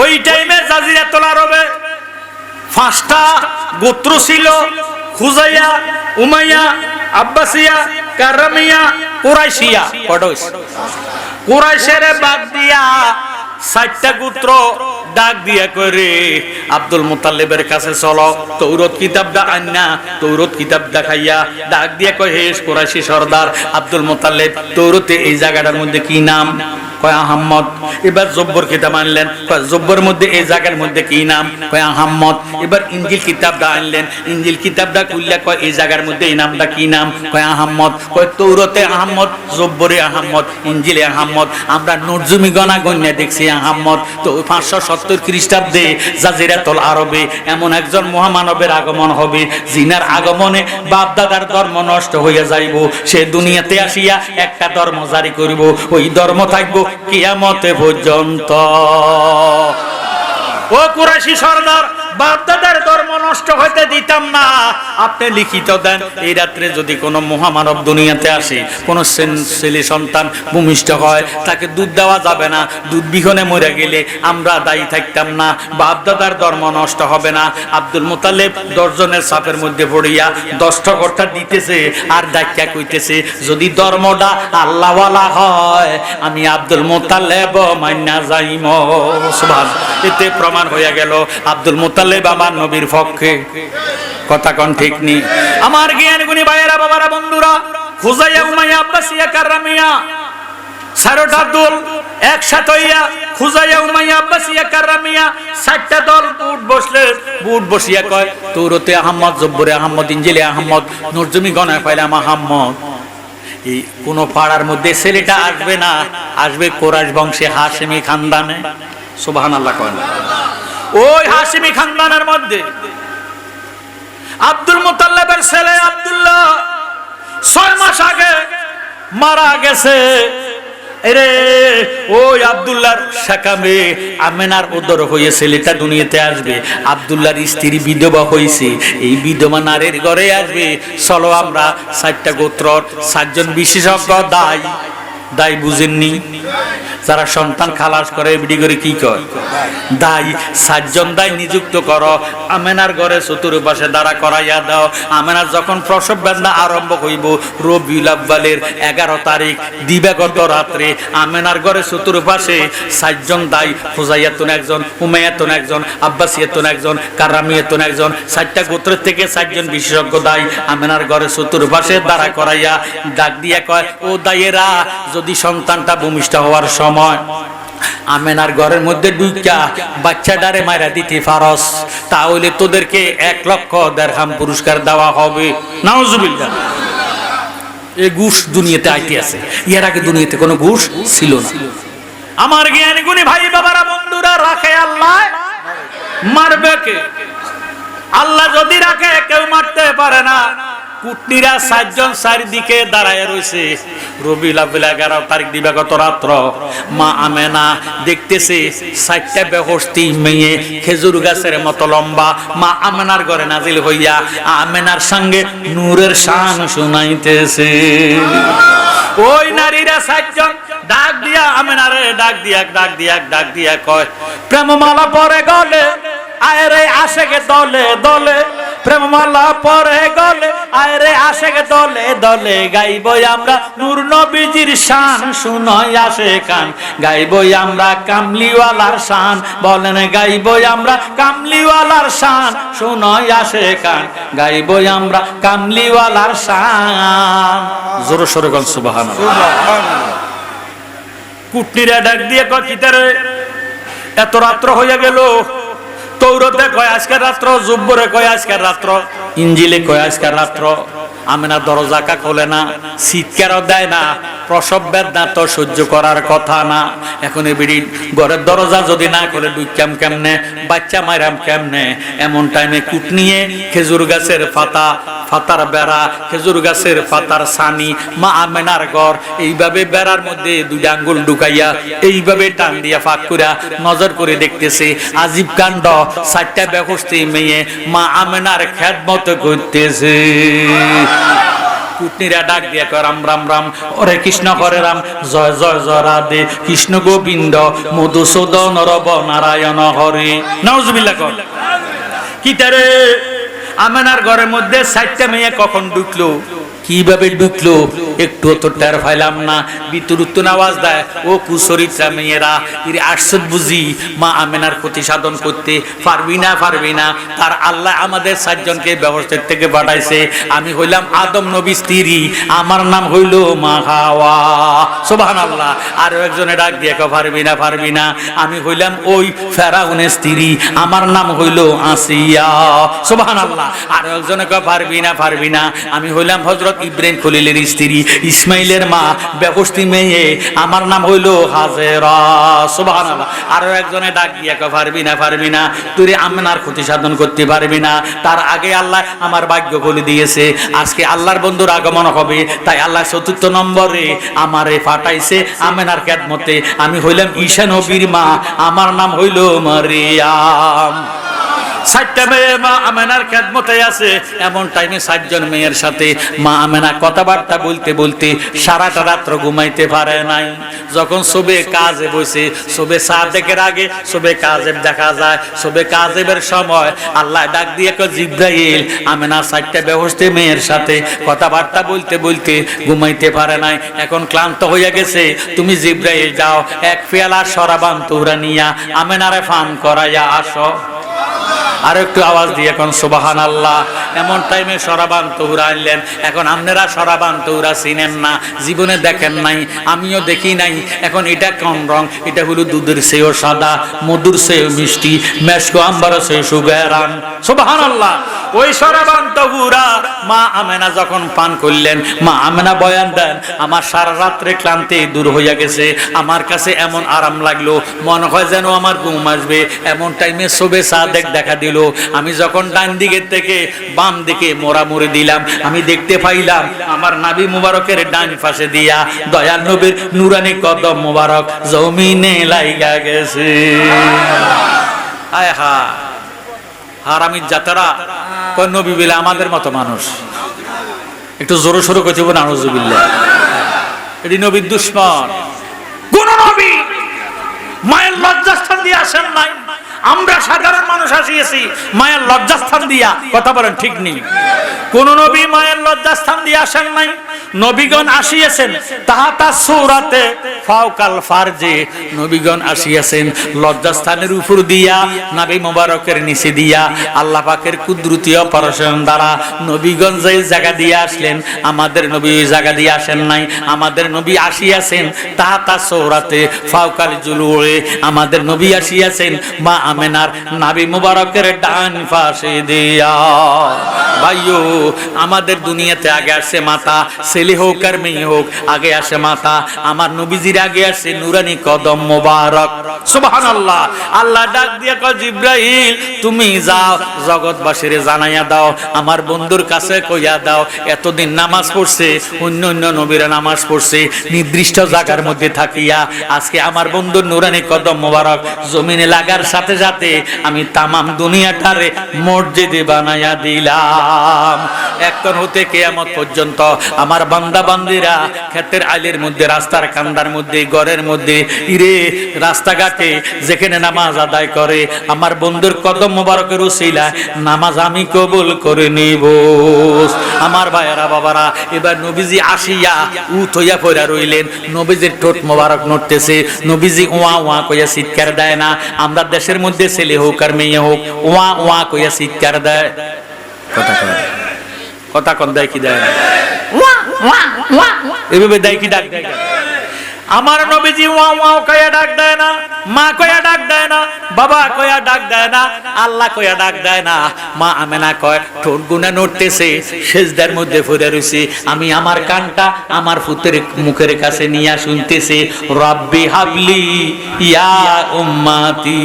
ওই টাইমে জাজিরাতুল আরবে 5টা গোত্র ছিল, খুজাইয়া, উমাইয়া, আব্বাসিয়া, কারামিয়া, কুরাইশিয়া। কুরাইশের বাদ দিয়া 4টা গোত্র ডাক দিয়া করে, আব্দুল মুত্তালিবের কাছে চলো, তৌরাত কিতাবটা আন্না, তৌরাত কিতাব দেখাইয়া ডাক দিয়া কয়, হে কুরাইশি সর্দার আব্দুল মুত্তালিব, তৌরাতে এই জায়গাটার মধ্যে কি নাম? কয় আহম্মদ। এবার জব্বর কিতাব আনলেন, কয় জব্বর মধ্যে এই জায়গার মধ্যে কি নাম? কয় আহম্মদ। এবার ইনজিল কিতাবটা আনলেন, ইনজিল কিতাবটা খুললে কয় এই জায়গার মধ্যে এই নামটা কি নাম? কয় আহম্মদ। কয় তৌরাতে আহম্মদ, জব্বরে আহম্মদ, ইনজিলে আহম্মদ, আমরা নরজুমি গণা গণ্যা দেখছি আহম্মদ। তো 570 খ্রিস্টাব্দে জাজিরাতুল আরবে এমন একজন মহামানবের আগমন হবে, জিনার আগমনে বাপ দাদার ধর্ম নষ্ট হইয়া যাইব, সে দুনিয়াতে আসিয়া একটা ধর্ম জারি করিব, ওই ধর্ম থাকবো কিয়ামত পর্যন্ত। ও কুরাইশি সর্দার, বাপ দাদার ধর্ম নষ্ট হইতে দিতাম না, আপনি লিখিত দেন, এই রাত্রে যদি কোনো মহামানব দুনিয়াতে আসে, কোনো ছেলে সন্তান ভূমিষ্ঠ হয়, তাকে দুধ দেওয়া যাবে না, দুধ বিহনে মরে গেলে আমরা দায়ী থাকতাম না, বাপ দাদার ধর্ম নষ্ট হবে না। আব্দুল মুত্তালিব 10 জনের সাপের মধ্যে পড়িয়া 10টা কথা দিতেছে আর ডাক্কা কইতেছে, যদি ধর্মটা আল্লাহওয়ালা হয় আমি আব্দুল মুত্তালিব মান্না যাইম। সুবহানাল্লাহ। এতে প্রমাণ হইয়া গেল আব্দুল মুত্তালিব আমার নবীর পক্ষে। কথা কোন ঠিক নেই? আমার জ্ঞান গুণী ভাইয়েরা, বাবারা, বন্ধুরা, খুজাইয়া উমাইয়া আব্বাসিয়া কারামিয়া চারোটা দল একসাথে হইয়া খুজাইয়া উমাইয়া আব্বাসিয়া কারামিয়া চারটা দল বুট বসিয়া কয় তৌরতে আহমদ, জব্বরে আহমদ, ইনজিলে আহমদ, নরজমি গনায় পাইলাম আহমদ। এই কোন পাড়ার মধ্যে ছেলেটা আসবে না, আসবে কোরাইশ বংশে হাশেমি খানদানে। সুবহানাল্লাহ কয় না? ওই হাশেমি খানদানের মধ্যে আব্দুল মুতাল্লিবের ছেলে আব্দুল্লাহ 6 মাস আগে মারা গেছে। আরে ওই আব্দুল্লাহর সাকামে আমেনার উদর হয়ে ছেলেটা দুনিয়াতে আসবে। আব্দুল্লাহর স্ত্রী বিধবা হয়েছে, এই বিধবা নারীর ঘরে আসবে। চলো আমরা 4টা গোত্রর 4 জন বিশেষজ্ঞ দায় বুঝেননি? যারা সন্তান খালাস করে বিডি করে কি কয়? দায়। 4 জন দায় নিযুক্ত করো, আমেনার ঘরে চতুর্পাশে দাঁড়া করাইয়া দাও। আমেনার যখন প্রসব বেদনা আরম্ভ হইব রবিউল আউয়ালের 11 তারিখ দিবাগত রাত্রে আমেনার ঘরে চতুর্পাশে 4 জন দায়, ফুজাইয়াতুন একজন, উমাইয়াতুন একজন, আব্বাসিয়াতুন একজন, কারামিয়াতুন একজন, 4টা গোত্র থেকে 4 জন বিশেষজ্ঞ দায় আমেনার ঘরে চতুর্পাশে দাঁড়া করাইয়া ডাক দিয়া কয়, ও দায়েরা, যদি সন্তানটা ভূমিষ্ঠ হওয়ার সময় আমেনার ঘরের মধ্যে ঢুইকা বাচ্চাটারে মাইরা দিতে পারস, তাহলে তোদেরকে 1 লক্ষ দিরহাম পুরস্কার দেওয়া হবে। নাউজুবিল্লাহ। এই ঘুষ দুনিয়াতে আইতে আছে, এর আগে দুনিয়াতে কোনো ঘুষ ছিল না। আমার জ্ঞানী গুণী ভাই বাবারা, বন্ধুরা, রাখে আল্লাহ, মারবে কে? আল্লাহ যদি রাখে কেউ মারতে পারে না। কুটনিরা 4 জন চারিদিকে দাঁড়ায় রয়েছে। রবিউল আউয়াল 11 তারিখ দিবাগত রাত্র মা আমেনা দেখতেছে 4টা বেহস্তি মেয়ে খেজুর গাছের মতো লম্বা মা আমেনার ঘরে নাজিল হইয়া আমেনার সঙ্গে নূরের শান শুনাইতেছে। ওই নারীরা 4 জন ডাক দিয়া আমেনারে ডাক দিয়া কয়, প্রেমমালা পরে গলে আয়রে আশেকে দলে দলে, প্রেমমালা পরে গলে আয়রে আশেকে দলে দলে, গাইবই আমরা নূর নবীজির শান, শুনই আসে কান, গাইবই আমরা কামলিওয়ালার শান, বলেন গাইবই আমরা কামলিওয়ালার শান, শুনই আসে কান, গাইবই আমরা কামলিওয়ালার শান। জোরে সোরে বল সুবহানাল্লাহ। কুটনিরা ডাক দিয়ে কয়, কিতারে এত রাত্র হইয়া গেল? তৌরাতে কয় আজকের রাত্র, জুব্বরে কয় আজকের রাত্র, ইনজিলে কয় আজকের রাত্র। আমেনা দরজা খোলে না, চিৎকারও দেয় না। প্রসব বেদনা তো সহ্য করার কথা না। এখন বিড়ি ঘরের দরজা যদি না খোলে ঢুকাম কেমনে, বাচ্চা মাইরাম কেমনে? এমন টাইমে কুট নিয়ে খেজুর গাছের ফাতার বেড়া, খেজুর গাছের ফাতার সানি মা আমেনার ঘর, এইভাবে বেড়ার মধ্যে 2 আঙ্গুল ঢুকাইয়া এইভাবে টান দিয়া ফাঁক কইরা নজর করে দেখতেছে। আজীব কাণ্ড, 4টা বেহস্তি মেয়ে মা আমেনার খেদমত করতেছে। কুটনিরা ডাক দিয়া কয়, রাম রাম রাম, হরে কৃষ্ণ হরে রাম, জয় জয় জয় রাধে, কৃষ্ণ গোবিন্দ মধুসূদন রব নারায়ণ হরে। নাউজুবিল্লাহ কয়। কিতারে আমেনার ঘরের মধ্যে 4টা মেয়ে কখন ঢুকলো, কিভাবে ঢুকলো একটু তো টের পাইলাম না। বিতরুত্তন আওয়াজ দেয়, ও কুচরিত্রা মেয়েরা, এর আশ্চর্য বুঝি মা আমেনার ক্ষতি সাধন করতে পারবি না। তার আল্লাহ আমাদের 4 জনকে ব্যবস্থার থেকে পাঠাইছে। আমি হইলাম আদম নবী স্ত্রী, আমার নাম হইল মা হাওয়া। সুবহানাল্লাহ। আর একজনে ডাক দিয়ে কয়, পারবি না, আমি হইলাম ওই ফেরাউনের স্ত্রী, আমার নাম হইল আসিয়া। সুবহানাল্লাহ। আর একজনে কয়, পারবি না, আমি হইলাম হযরত ইব্রাহিম খলিলের স্ত্রী, ইসমাইলের মা, বেহস্তি মেয়ে, আমার নাম হইল হাজেরা। সুবহানাল্লাহ। আর একজনে ডাক দিয়া কয়, পারবি না, তুই আমেনার ক্ষতি সাধন করতে পারবি না। তার আগে আল্লাহ আমার ভাগ্য বলে দিয়েছে, আজকে আল্লাহর বন্ধুর আগমন হবে, তাই আল্লাহ 4র্থ নম্বরে আমারে পাঠাইছে আমেনার খেদমতে। আমি হইলাম ঈসা নবীর মা, আমার নাম হইল মারিয়াম। 4টা মেয়ে মা আমেনার খেদমতে আছে। এমন টাইমে 4 জন মেয়ের সাথে মা আমেনা কথাবার্তা বলতে সারাটা রাত্র ঘুমাইতে পারে নাই। যখন সবে কাজে বসে, সবে সাদেকের আগে সবে কাজেব দেখা যায়। সবে কাজেবের সময় আল্লাহ ডাক দিয়ে কয়, জিব্রাইল, আমেনা 4টা বেহস্তি মেয়ের সাথে কথাবার্তা বলতে ঘুমাইতে পারে নাই, এখন ক্লান্ত হয়ে গেছে। তুমি জিব্রাইল যাও, 1 পেয়ালা শরাব আনতুরা নিয়া আমেনারে পান করাইয়া আসো। আর একটু আওয়াজ দিয়ে এখন সুবহানাল্লাহ। এমন টাইমে সরাবান তৌরা আনলেন। এখন আপনারা সরাবান তৌরা চিনেন না, জীবনে দেখেন নাই, আমিও দেখি নাই। এখন এটা কোন রং? এটা হলো দুধের চেয়েও সাদা, মধুর চেয়েও মিষ্টি, মেশকো আম্বার চেয়ে সুগারান। সুবহানাল্লাহ। ওই সরাবান তৌরা মা আমেনা যখন পান করলেন, মা আমেনা বয়ান দেন, আমার সারা রাত্রে ক্লান্তি দূর হইয়া গেছে, আমার কাছে এমন আরাম লাগলো, মনে হয় যেন আমার ঘুম আসবে। এমন টাইমে শোবে সাদেক দেখা দিল। আমি যখন ডান দিকের থেকে বাম দিকে মোড়ামুড়ি দিলাম, আমি দেখতে পাইলাম আমার নাবি মুবারকের ডান পাশে দিয়া দয়াল নবীর নুরানি কদম মুবারক জমিনে লাইগা গেছে। আয় হা হারামির জাতেরা কই নবী বলে আমাদের মতো মানুষ। একটু জোরে সোরে কইতে হবে নাউজুবিল্লাহ। এটি নবীর দুশমন। কোন নবী মায়ের লজ্জাস্থান দিয়ে আসেন নাই, আমরা সাধারণ মানুষ আসিয়েছি মায়ের লজ্জাস্থান দিয়া। কথা বলেন ঠিক নেই? কোন নবী মায়ের লজ্জাস্থান দিয়ে আসেন নাই। নবীগণ আসিয়েছেন তাহাতা সূরাতে ফাওকাল ফারজে, নবীগণ আসিয়েছেন লজ্জাস্থানের উপর দিয়া, নবী মোবারকের নিচে দিয়া। আল্লাহ পাকের কুদরতি অপারেশন দ্বারা নবীগণ যে জায়গা দিয়ে আসলেন, আমাদের নবী ওই জায়গা দিয়ে আসেন নাই। আমাদের নবী আসিয়াছেন তাহাতা সূরাতে ফাওকাল জুলুয়ে, আমাদের নবী আসিয়াছেন মা আমেনার নাবি মুবারকের ডান পাশে দিয়া। ভাইও, আমাদের দুনিয়াতে আগে আসে মাতা, ছেলে হোক আর মেয়ে হোক, আগে আসে মাতা। আমার নবীজির আগে আসে নুরানি কদম মোবারক। সুবহানাল্লাহ। আল্লাহ ডাক দিয়ে কয়, জিব্রাইল তুমি যাও জগৎবাসীরে জানাইয়া দাও, আমার বন্ধুর কাছে কইয়া দাও, এতদিন নামাজ পড়ছে, অন্য অন্য নবীরা নামাজ পড়ছে নির্দিষ্ট জায়গার মধ্যে থাকিয়া, আজকে আমার বন্ধুর নুরানি কদম মোবারক জমিনে লাগার সাথে সাথে আমি তামাম দুনিয়াটারে মসজিদে বানাইয়া দিলাম। এখন হতে কিয়ামত পর্যন্ত আমার বান্দা বান্দিরা ক্ষেতের আইলের মধ্যে, রাস্তার কান্দার মধ্যে, ঘরের মধ্যে, ইরে রাস্তাঘাটে যেখানে নামাজ আদায় করে, আমার বন্ধুর কদম মোবারকের উসিলায় নামাজ আমি কবুল করে নিব। আমার ভাইয়েরা বাবারা, এবার নবীজি আসিয়া উঠ হইয়া পড়া রইলেন। নবীজির ঠোঁট মোবারক নড়তেছে। নবীজি ওয়া ওয়া কইয়া চিৎকার দেয় না। আমরা দেশের মধ্যে ছেলে হোক আর মেয়ে হোক ওয়া ওয়া কইয়া চিৎকার দেয়। কথা কন দেয় কি দেয় না? এভাবে দেয় কি ডাক দেয়? আমার নবীজি ওয়া ওয়া কইয়া ডাক দেয় না, মা কইয়া ডাক দেয় না, বাবা কইয়া ডাক দেয় না, আল্লাহ কইয়া ডাক দেয় না। মা আমেনা কয় ঠোঁট গুনা নড়তেছে, সেজদার মধ্যে পড়ে রইছে। আমি আমার কানটা আমার পুত্রের মুখের কাছে নিয়ে শুনতেছি, রব্বি হাবলি ইয়া উম্মতি।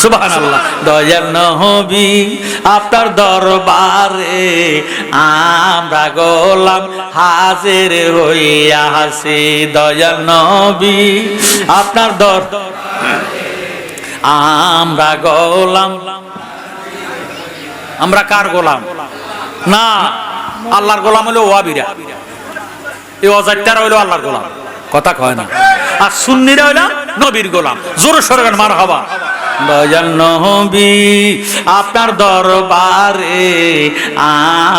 সুবহানাল্লাহ। দয়াল নবী আপনার দরবারে আমরা গোলাম হাজির হইয়া আছি। দয়াল নবী আপনার আমরা গোলাম। আমরা কার গোলাম? না, আল্লাহর গোলাম হলো ওয়াবিরা। এই অজাইতারা হইলো আল্লাহর গোলাম। কথা কয় না। আর সুন্নিরা হইলো নবীর গোলাম। জোরে সরগান মারহাবা। দয়াল নবী আপনার দরবারে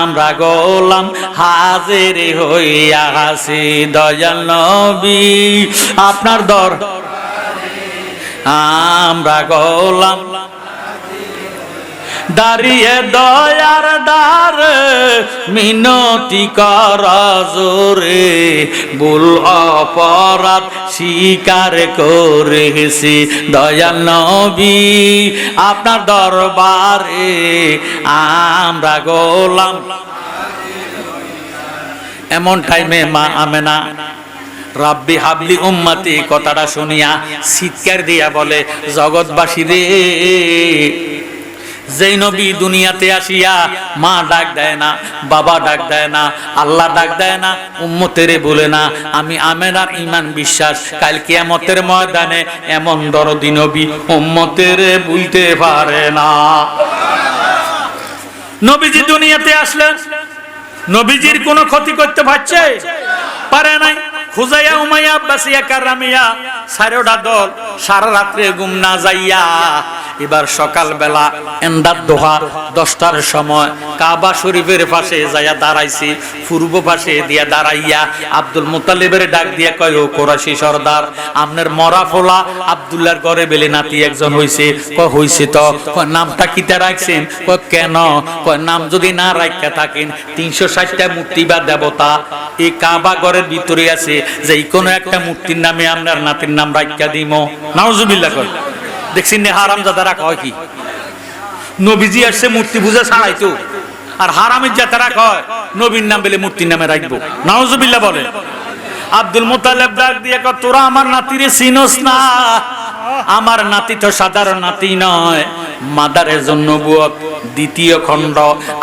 আমরা গোলাম হাজির হইয়া আছি। দয়াল নবী আপনার আমরা গোলাম দাঁড়িয়ে দয়ার দ্বার মিনতি কর জোরে, ভুল অপরাধ স্বীকার করেছি। দয়াল নবী আপনার দরবারে আমরা গোলাম। এমন টাইমে মা আমেনা রাব্বি হাবলি উম্মতি কথাটা শুনিয়া চিৎকার দিয়া বলে, জগৎবাসী রে, যেই নবী দুনিয়াতে আসিয়া মা ডাক দেয় না, বাবা ডাক দেয় না, আল্লাহ ডাক দেয় না, উম্মতেরে বলে না, আমি আমেনার ঈমান বিশ্বাস কাল কিয়ামতের ময়দানে এমন দরদি নবী উম্মতেরে ভুলতে পারে না। নবীজি দুনিয়াতে আসলেন, নবীজির কোনো ক্ষতি করতে পারছে? পারে নাই। খুজাইয়া উমাইয়া আব্বাসিয়া কারামিয়া সারোডা দল সারা রাত্রে ঘুম না যাইয়া এবার সকালবেলা এন্দার দোহা 10টার সময় কাবা শরীফের পাশে যাইয়া দাঁড়াইছি, পূর্ব পাশে দিয়া দাঁড়াইয়া আব্দুল মুত্তালিবের ডাক দিয়া কয়, ও কোরাশি সর্দার, আপনার মরা ফোলা আব্দুল্লাহর ঘরে বেলে নাতি একজন হইছে। কয় হইছে তো। কয় নামটা কিতা রাখছেন? কয় কেন? কয় নাম যদি না রাখা থাকেন 360টা মূর্তি বা দেবতা এই কাবা ঘরের ভিতরে আছে, যে কোনো একটা মূর্তির নামে আপনার নাতির নাম রাখা দিম। নাউজুবিল্লাহ কয়। দেখছেন না হারামজাদারা কয় কি? নবীজি আসছে মূর্তি পূজা ছাড়াইতো, আর হারামের জাতারা কয় নবীর নাম বলে মূর্তির নামে রাখবো। নাউজুবিল্লাহ বলে। আব্দুল মুত্তালিব ডাক দিয়ে কয়, তোরা আমার নাতিরে চিনোস না? আমার নাতি তো সাধারণ নাতি নয়, মাদারের জন্য নবুয়ত দ্বিতীয় খণ্ড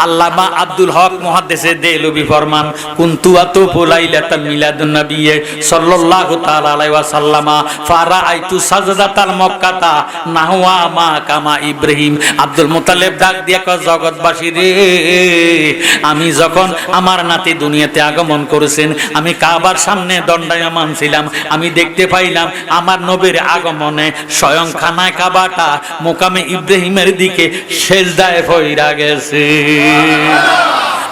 আল্লামা আব্দুল হক মুহাদ্দিসে দেলবি ফরমান, কুনতু আতুফু লাইলাতাল মিলাদুন নবী সাল্লাল্লাহু তাআলা আলাইহি ওয়াসাল্লামা ফারাআইতু সাজদাতাল মক্কাতা নাহওয়া মা কামা ইব্রাহিম। আব্দুল মুত্তালিব ডাক দিয়ে কয়, জগৎবাসী রে, আমি যখন আমার নাতি দুনিয়াতে আগমন করেছেন, আমি কাবার সামনে দণ্ডায়মান ছিলাম, আমি দেখতে পাইলাম আমার নবীর আগমনে স্বয়ং খানায় কাবাটা মোকামে ইব্রাহিমের দিকে সেজদায় পইরা গেছে।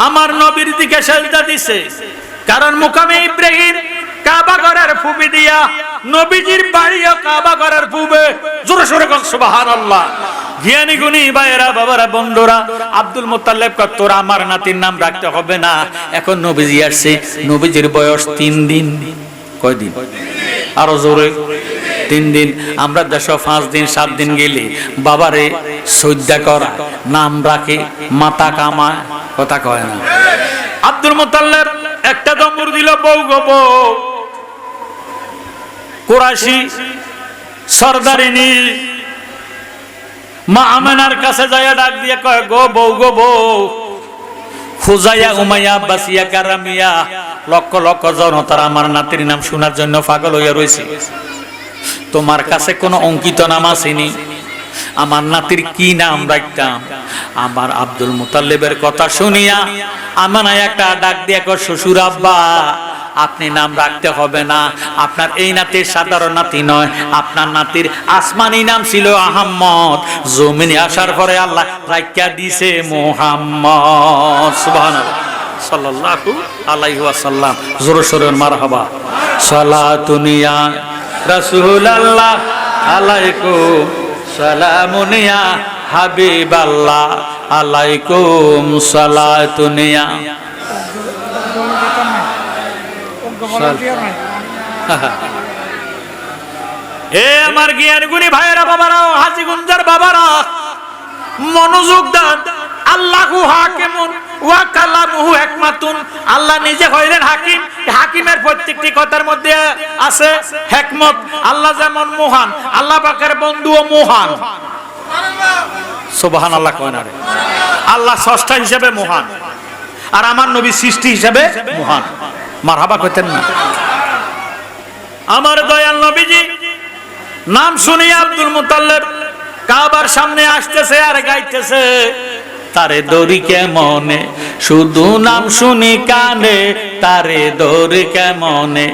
আমার নবীর দিকে সেজদা দিছে, কারণ মোকামে ইব্রাহিম কাবা ঘরের পূবে দিয়া, নবীজির বাড়িও কাবা ঘরের পূবে। জোরে সোরে বল সুবহানাল্লাহ। জ্ঞানী গুণী ভাইয়েরা, বাবারা, বন্ধুরা, আব্দুল মুত্তালিব কয়, তোরা আমার নাতির নাম রাখতে হবে না, এখন নবীজি আসছে। নবীজির বয়স 3 দিন। কয় দিন? আরো জোরে। 3 দিন। আমরা দেশ 5 দিন 7 দিন গেলে বাবারে সজ্জা করা, নাম রাখে, মাথা কামায়, কথা কয় না। আব্দুল মুত্তালিব একটা দম্বুর দিল, বউ গো বউ। কুরাইশি সরদারিনী মা আমেনার কাছে যাইয়া ডাক দিয়ে কয়, গো বউ গো বউ, খুজাইয়া উমাইয়া বাসিয়া কারামিয়া লক্ষ লক্ষ জনতার আমার নাতির নাম শোনার জন্য পাগল হইয়া রয়েছে। তোমার কাছে কোনো অঙ্কিত নাম আসেনি? আমার নাতির কি নাম রাখতাম? আমার আব্দুল মুত্তালিবের কথা শুনিয়া আমানা একটা ডাক দিয়ে কয়, শ্বশুর আব্বা, আপনি নাম রাখতে হবে না, আপনার এই নাতির সাধারণ নাতি নয়, আপনার নাতির আসমানি নাম ছিল আহম্মদ, জমিনে আসার পরে আল্লাহ রাখিয়া দিছে মুহাম্মদ। সুবহানাল্লাহ সাল্লাল্লাহু আলাইহি ওয়াসাল্লাম। জোরে সোরে মারহাবা। সালাতুন ইয়া রাসূলুল্লাহ আলাইকুম সালামুন ইয়া হাবিবাল্লাহ আলাইকুম সালাতুন ইয়া। হে আমার জ্ঞান গুণী ভাইয়েরা, বাবারা, হাজীগঞ্জের বাবারা, মনোযোগ দেন। আল্লাহু হাকিমুন ওয়া কালামুহু হিকমাতুন। আল্লাহ নিজে হইলেন হাকিম, হাকিমের প্রত্যেকটি কথার মধ্যে আছে হিকমত। আল্লাহ যেমন মহান, আল্লাহ পাকের বন্ধুও মহান। সুবহানাল্লাহ কয় না রে? আল্লাহ স্রষ্টা হিসেবে মহান, আর আমার নবী সৃষ্টি হিসেবে মহান। মারহাবা কইতেন না? আমার দয়াল নবীজি নাম শুনিয়া আব্দুল মুত্তালিব কাবার সামনে আসতেছে আর গাইতেছে, তারে দড়ি কেমনে, শুধু নাম শুনি কানে, তারে দড়ি কেমনে,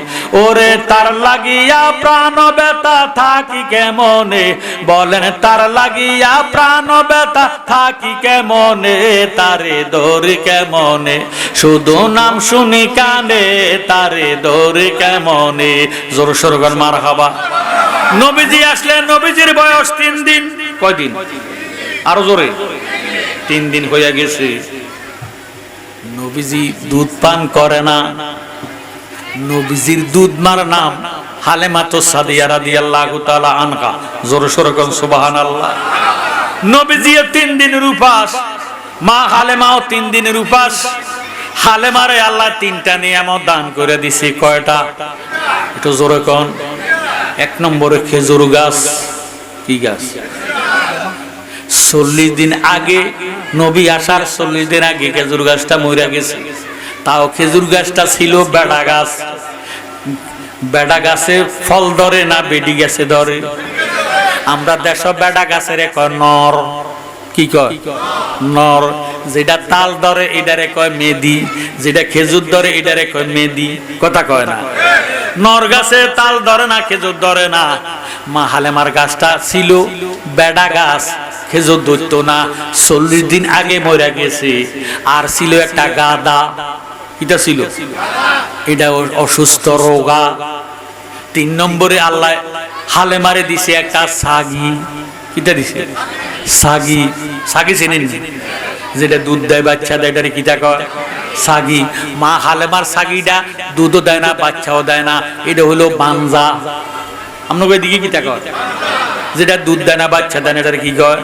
ওরে তার লাগিয়া প্রাণ ব্যথা থাকি কেমনে, বলেন তার লাগিয়া প্রাণ ব্যথা থাকি কেমনে, তারে দড়ি কেমনে, শুধু নাম শুনি কানে, তারে দড়ি কেমনে। জোর সোর মারহাবা। নবীজি আসলেন, নবীজির বয়স 3 দিন। কয় দিন? আরো জোরে। 3 দিন হইয়া গেছে। নবীজি দুধ পান করে না। নবীজির দুধ মার নাম হালেমাতুস সাদিয়া রাদিয়াল্লাহু তাআলা আনহা। জোরে সোরে কোন সুবহানাল্লাহ। নবীজি 3 দিনের উপাস, মা হালেমাও 3 দিনের উপাস। হালেমারে আল্লাহ 3টা নিয়ামত দান করে দিছে। কয়টা? একটু জোরে কোন। 1 নম্বরে খেজুর গাছ। কি গাছ? 40 দিন আগে, নবী আসার 40 দিন আগে খেজুর গাছটা মরে গেছে। তাও খেজুর গাছটা ছিল বেড়া গাছ। বেড়া গাছে ফল ধরে না বেডি গাছে ধরে? আমরা দেশ বেড়া গাছের কয় নর। কি কয়? নর। যেটা তাল ধরে এটারে কয় মেদি, যেটা খেজুর ধরে এটারে কয় মেদি। কথা কয় না? নর গাছে তাল ধরে না, খেজুর ধরে না। মা হালেমার গাছটা ছিল বেড়া গাছ খেজুর ধরতো না, 40 দিন আগে মরে গেছে। আর ছিল একটা গাদা, এটা ছিল এটা অসুস্থ রোগা। 3 নম্বরে আল্লাহ হালেমারে দিছে একটা সাগি, কিটা দিছে সাগি। সাগি চেনেন যেটা দুধ দেয় বাচ্চা দেয়, এটারে কিটা কয় সাগি। মা হালেমার সাগিটা দুধও দেয় না বাচ্চাও দেয় না, এটা হলো বাঞ্জা। আপনাকে দিকে কিটা কয় যেটা দুধ দেয় না বাচ্চা দেয় না, এটারে কি কয়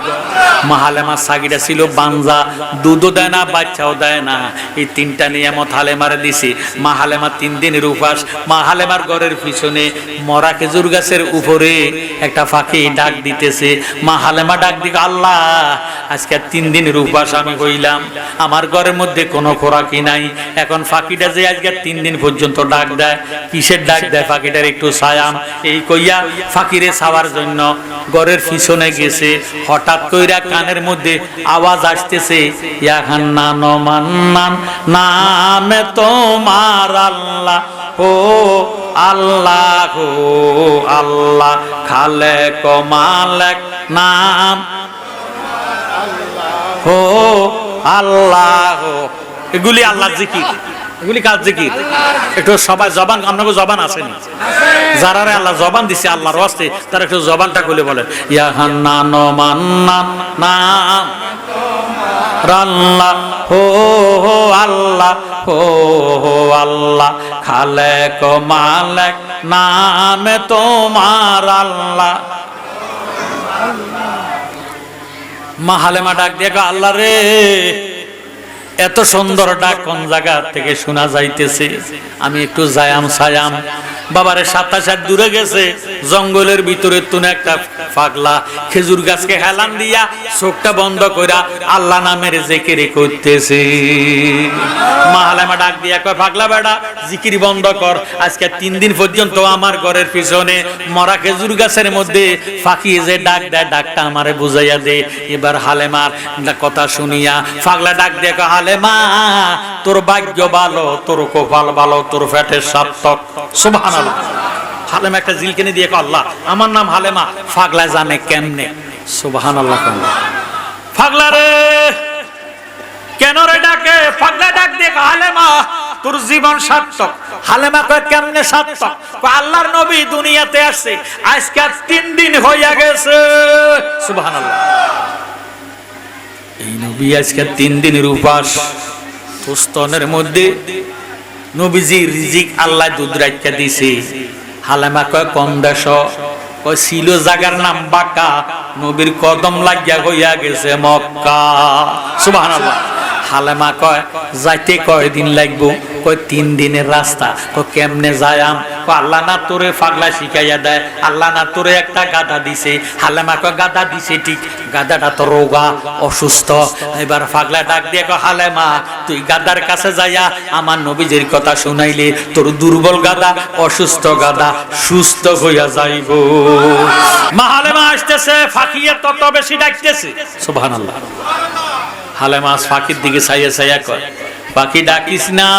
মা হালেমার সাগিটা ছিল বাঞ্জা, দুধও দেয় না বাচ্চাও দেয় না। এই 3টা নিয়ামত হালেমারে দিছে। মা হালেমার 3 দিনের উপাস। মা হালেমার ঘরের পিছনে মরা খেজুর গাছের উপরে একটা ফাঁকি ডাক দিতেছে। মা হালেমা ডাক দিকে, আল্লাহ আজকে 3 দিনের উপাস আমি হইলাম, আমার ঘরের মধ্যে কোনো খোরাকি নাই, এখন ফাঁকিটা যে আজকে 3 দিন পর্যন্ত ডাক দেয়, কিসের ডাক দেয় ফাঁকিটার একটু ছায়াম। এই কইয়া ফাঁকিরে ছাওয়ার জন্য ঘরের পিছনে গেছে। হঠাৎ কইরা কানের মধ্যে আওয়াজ আসতেছে, ইয়া হান্নান ও মান্নান নামে তোমার আল্লাহ, ও আল্লাহ ও আল্লাহ, খালেক ও মালেক নাম ও আল্লাহ। এগুলি আল্লাহর জিকির, এগুলি কার জিকির? একটু সবাই জবান, আপনাকে জবান আসেনি যারা আল্লাহ জবান দিছে আল্লাহর ওয়াস্তে, তারা একটু জবানটা খুলে বলেন, ইয়া হান্নান ও মান্নান নাম আল্লাহ, হো হো আল্লাহ, হো হো আল্লাহ, খালেক ও মালেক নামে তোমার আল্লাহ। মা হালেমা ডাক দিয়ে, আল্লাহ রে এত সুন্দর ডাক কোন জায়গা থেকে শোনা যাইতেছে, আমি একটু যায়াম ছায়াম। বাবারে 27 হাত দূরে গেছে, জঙ্গলের ভিতরে তুনে একটা পাগলা খেজুর গাছকে হেলান দিয়া চোখটা বন্ধ কইরা আল্লাহ নামের জিকির করতেছে। মা হালেমা ডাক দিয়া কয়, পাগলা বেটা জিকির বন্ধ কর, আজকে 3 দিন পর্যন্ত আমার ঘরের পিছনে মরা খেজুর গাছের মধ্যে ফাঁকি যে ডাক দেয়, ডাকটা আমারে বুঝাইয়া দে। এবার হালেমার কথা শুনিয়া পাগলা ডাক দিয়ে কয়, হালেমা তোর ভাগ্য ভালো, তোর কপাল ভালো, তোর পেটের সার্থক। সুবহানাল্লাহ। হালেমা একটা জিল কিনে দিয়ে কয়, আল্লাহ আমার নাম হালেমা, পাগলা জানে কেমনে। সুবহানাল্লাহ। পাগলা রে কেন রে ডাকে? পাগলা ডাক দিয়ে কয়, হালেমা তোর জীবন সার্থক। হালেমা কয়, কেমনে সার্থক? কয়, আল্লাহর নবী দুনিয়াতে আসছে, আজকে 3 দিন হইয়া গেছে। সুবহানাল্লাহ। এই নবী আজকে 3 দিনের উপাস। পুস্তনের মধ্যে নবীজি রিজিক আল্লাহ দুধ রাখা দিছে। হালেমা কয়, কোন দেশ? কয়, ছিল জায়গার নাম বাঁকা, নবীর কদম লাগিয়া হইয়া গেছে মক্কা। সুবহানাল্লাহ। হালেমা কয়, যাইতে কয়দিন লাগবো? কয়, 3 দিনের রাস্তা। কয়, কেমনে যায়াম? কয়, আল্লাহ না তোরে পাগলা শিখাইয়া দেয়, আল্লাহ না তোরে একটা গাধা দিছে। হালেমা কয়, গাধা দিছে ঠিক, গাধাটা তো রোগা অসুস্থ। এবার পাগলা ডাক দিয়ে কয়, হালেমা তুই গাধার কাছে যাইয়া আমার নবীজির কথা শুনাইলে তোর দুর্বল গাধা, অসুস্থ গাধা সুস্থ হইয়া যাইব। মা হালেমা আসতেছে, ফাঁকিয়ে তত বেশি ডাকতেছে। সুবহানাল্লাহ। হালেমা ফাঁকির দিকে চাইয়া চাইয়া কয়, পাখি ডাকিস না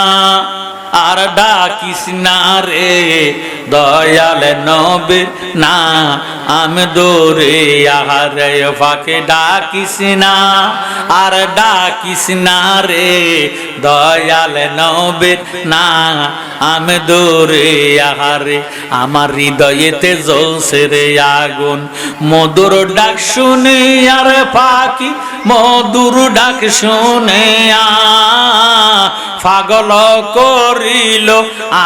আর ডাকিস না রে, দয়ালে নবী না আমি দৌড়ে আহারে। পাখি ডাকিস না আর ডাকিস না রে, দয়ালে নবী না আমি দৌড়ে আহারে। আমার হৃদয়েতে জ্বলছে রে আগুন, মধুর ডাক শুনে আর পাখি মধুর ডাক শুনে পাগল করিল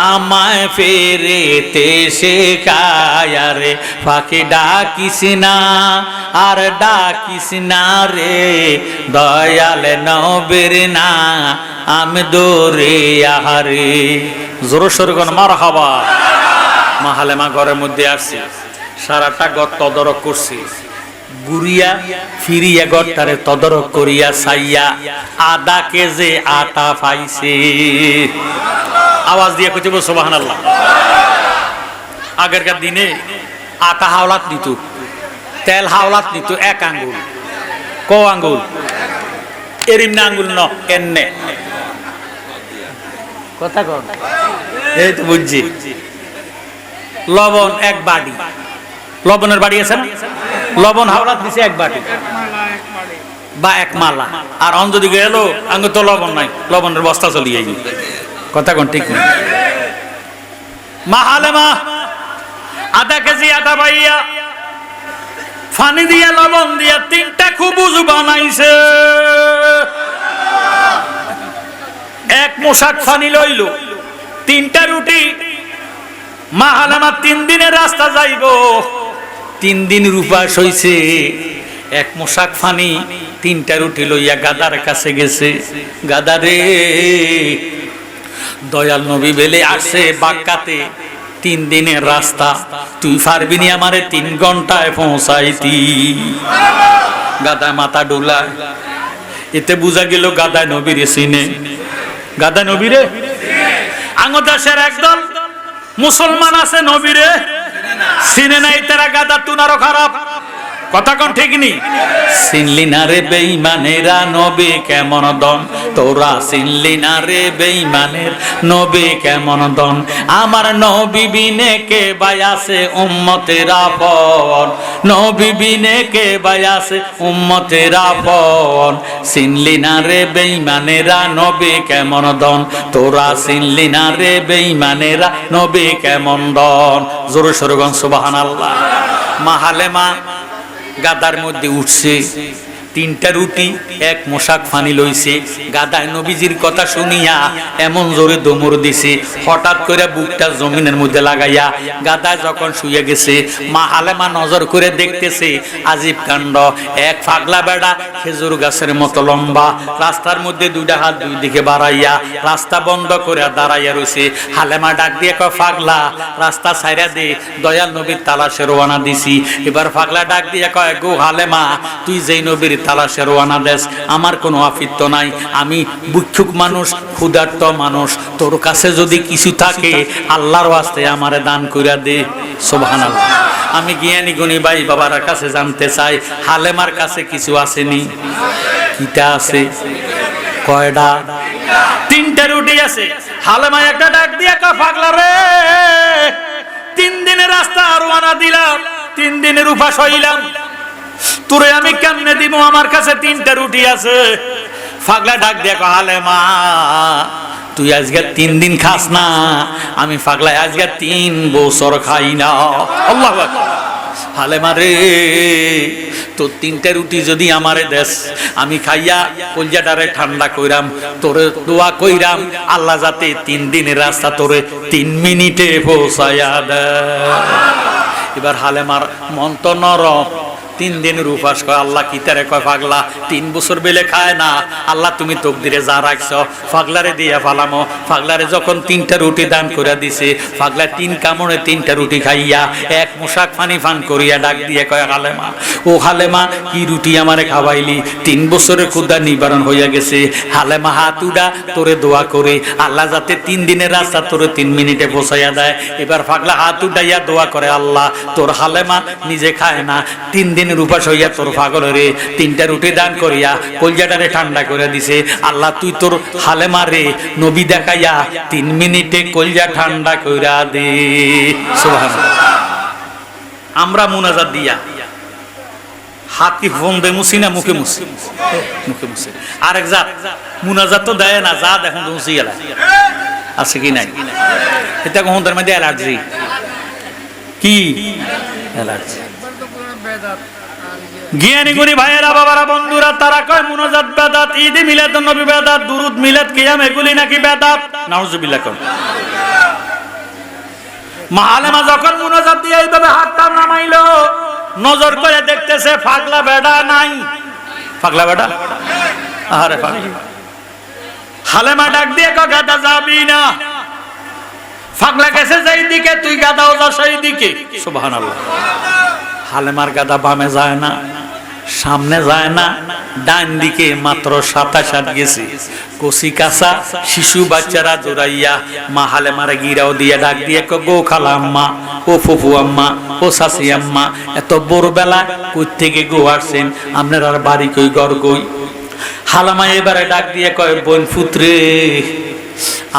আমায় ফেরেতে শেখায় রে। পাখি ডাকিস না আর ডাকিস না রে, দয়ালে নবীর না আমি দৌড়ে আহারে। জোর সোরে কোন মারহাবা। মা হালেমা ঘরের মধ্যে আসছে, সারাটা ঘর তদারক করছে, ঘুরিয়া ফিরিয়া ঘরটারে তদারক করিয়া চাইয়া আধা কেজি আটা পাইছে। আওয়াজ দিয়ে কইতে বল সুবহানাল্লাহ। আগেরকার দিনে আটা হাওলাত নিত, তেল হাওলাত নিত 1 আঙ্গুল। ক আঙ্গুল? এরিমনা আঙ্গুল ন, এন্নে কথা কর, এই তো বুঝছি। লবণ 1 বাড়ি, লবণের বাড়ি আছে না? লবণ হাওড়া দিছে এক বাটি বা এক মালা, আর অন যদি গেল আঙ্গ তো লবণ নাই, লবণের বস্তা চলিয়ে যাই, কথা কোন ঠিক নেই। মা হালেমা আধা কেজি আটা পাইয়া পানি দিয়া লবণ দিয়া 3টা খুবুজ বানাইছে। এক মোশাক পানি লইল, 3টা রুটি। মা হালেমা 3 দিনের রাস্তা যাইব, 3 দিন উপাস হইছে। এক মোশাক পানি 3টা রুটি লইয়া গাদার কাছে গেছে। গাদারে দয়াল নবী বেলে আসে বাক্কাতে, 3 দিনের রাস্তা, তুই পারবি নি আমারে 3 ঘন্টায় পৌঁছাইতি। গাদায় মাথা ডুলায়, এতে বুঝা গেল গাদায় নবীরে চিনে। গাদা নবীরে আঙ্গদেশের একদল মুসলমান আছে নবীরে চিনে নাই, তারা গাদা তুনারও খারাপ, কথা কোন ঠিক নি। চিনলি না রে বেঈমানেরা নবী কেমন দন, তোরা চিনলি না রে বেঈমানের নবী কেমন দন। আমার নবী বিনে কে বায়াসে উম্মতের আপন, নবী বিনে কে বায়াসে উম্মতের আপন। চিনলি না রে বেঈমানেরা নবী কেমন দন, তোরা চিনলি না রে বেঈমানেরা নবী কেমন দন। জোরে সোরে বলেন সুবহানাল্লাহ। মা হালেমা গাদার মধ্যে উঠছে, 3টা রুটি এক মোশাক পানি লইছে। গাদায় নবীজির কথা শুনিয়া এমন জোরে দমর দিছে, হঠাৎ করে বুকটা জমিনের মধ্যে লাগাইয়া গাদায় যখন শুয়ে গেছে, মা হালেমা নজর করে দেখতেছে আজীব কাণ্ড। এক পাগলা বেড়া খেজুর গাছের মতো লম্বা, রাস্তার মধ্যে 2টা হাত 2 দিকে বাড়াইয়া রাস্তা বন্ধ করে দাঁড়াইয়া রয়েছে। হালেমা ডাক দিয়ে কয়, পাগলা রাস্তা ছাইরা দে, দয়াল নবীর তালাশে রওনা দিছি। এবার পাগলা ডাক দিয়ে কয়, গো হালেমা, তুই যেই নবীর তালাশে রওনা দেশ, আমার কোনো আফিত্ব নাই, আমি ভিক্ষুক মানুষ, ক্ষুধার্ত মানুষ, তোর কাছে যদি কিছু থাকে আল্লাহর ওয়াস্তে আমারে দান কইরা দে। সুবহানাল্লাহ। আমি জ্ঞানী গুণী ভাই বাবার কাছে জানতে চাই, হালেমার কাছে কিছু আসেনি? কিটা আছে? কয়টা? 3টা রুটি আছে। হালেমা একটা ডাক দিয়া কয়, পাগলা রে, 3 দিনের রাস্তা রওনা দিলাম, 3 দিনের উপাস হইলাম, তোরে আমি কেমনে দিব? আমার কাছে 3টা রুটি আছে। পাগলা ডাক দিয়া কয়, হালেমা তুই আজকে 3 দিন খাস না, আমি পাগলা আজকে 3 বছর খাই না। আল্লাহু আকবার। হালেমা রে, তো 3টা রুটি যদি আমারে দেস, আমি খাইয়া কলজাটারে ঠান্ডা কইরাম, তোরে দোয়া কইরাম আল্লাহ যাতে 3 দিনের রাস্তা তোরে 3 মিনিটে পৌঁছায়া দেয়। এবার হালেমার মন তো নরম, 3 দিনের উপাস কয়। আল্লাহ কি তারে কয়, পাগলা 3 বছর বেলে খায় না, আল্লাহ তুমি তকদিরে যা রাখছো পাগলারে দিয়া ফালামো। পাগলারে যখন 3টা রুটি দান করে দিছে, পাগলা 3 কামড়ে 3টা রুটি খাইয়া এক মোশাক পানি পান করিয়া ডাক দিয়ে কয়, হালেমা ও হালেমা, কি রুটি আমারে খাওয়াইলি? 3 বছরের ক্ষুধা নিবারণ হইয়া গেছে। হালেমা হাত উডা তোরে দোয়া করে আল্লাহ যাতে 3 দিনের রাস্তা তোরে 3 মিনিটে পৌঁছাইয়া দেয়। এবার পাগলা হাত উঠাইয়া দোয়া করে, আল্লাহ তোর হালেমা নিজে খায় না, 3 দিন উপাস হইয়া তোর পাগলেরে 3টা রুটি দান করিয়া কলজাটারে ঠান্ডা করে দিছে। আল্লাহ তুই তোর হালেমারে নবী দেখাইয়া 3 মিনিটে কলজা ঠান্ডা কইরা দে। সুবহানাল্লাহ। আমরা মুনাজাত দিয়া হাত কি ফোন দে মুছি না মুখে মুছি? মুখে মুছি। আরেক জাত মুনাজাত তো দেয় না, যা দেখুন তো মুছি গেলা আছে কি নাই? এটা কোন তার মধ্যে অ্যালার্জি কি? অ্যালার্জি। জ্ঞানী গুণী ভাইয়েরা, বাবারা, বন্ধুরা, তারা কয় মুনাজাত বেদাত, ঈদ মিলাদুন নবী বেদাত, দুরুদ মিলাদ কিয়াম এগুলি নাকি বেদাত। নাউজুবিল্লাহ। কোন মা হালেমা যখন মুনাজাত দিয়ে এইভাবে হাতটা নামাইলো, নজর করে দেখতেছে পাগলা বেডা নাই। পাগলা বেডা? আরে পাগলা। হালেমা ডাক দিয়ে কয়, গাদা যাবি না, পাগলা গেছে যেই দিকে তুই গাদাও যা সেই দিকে। সুবহানাল্লাহ। হালেমার গাদা বামে যায় না, সামনে যায় না, ডান দিকে মাত্র 27 হাত গেছে। কচি কাঁচা শিশু বাচ্চারা দৌড়াইয়া মা হালেমারে গিরাও দিয়ে ডাক দিয়ে গো খালা আম্মা, ও ফুফু আম্মা, ও শাশি আম্মা, এত ভোরবেলা কই থেকে গো আসছেন? আপনার আর বাড়ি কই, ঘর কই? হালেমা এবারে ডাক দিয়ে কয়, বোন পুত্রে,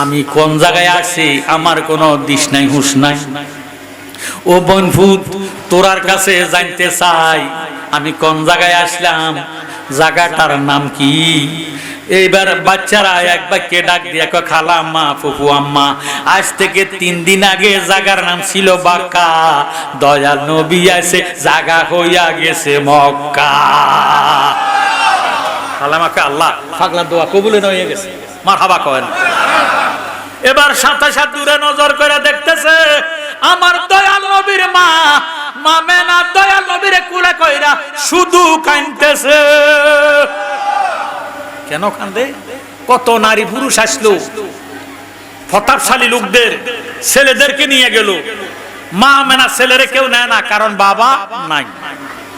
আমি কোন জায়গায় আছি আমার কোনো দিশ নাই হুঁশ নাই। ও বোন ফুত, তোরার কাছে জানতে চাই আমি কোন জায়গায় আসলাম, জায়গাটার নাম কি? এইবার বাচ্চারা এক বাক্যে ডাক দিয়ে কয় খালা আম্মা, ফুফু আম্মা, আজ থেকে 3 দিন আগে জায়গার নাম ছিল বাক্কা, দয়াল নবী আছে জায়গা হইয়া গেছে মক্কা। খালামাকে আল্লাহ পাগলার দোয়া কবুলে হয়ে গেছে, মারহাবা করেন। এবার সাথে সাথে দূরে নজর করে দেখতেছে আমার দয়াল নবীর মা মামেনা দয়াল নবীর কুলে কইরা শুধু কাঁদতেছে। কেন কাঁদে? কত নারী পুরুষ আসলো, প্রতাপশালী লোকদের ছেলেদেরকে নিয়ে গেল, মা মেনা ছেলেরে কেউ নেয় না, কারণ বাবা নাই,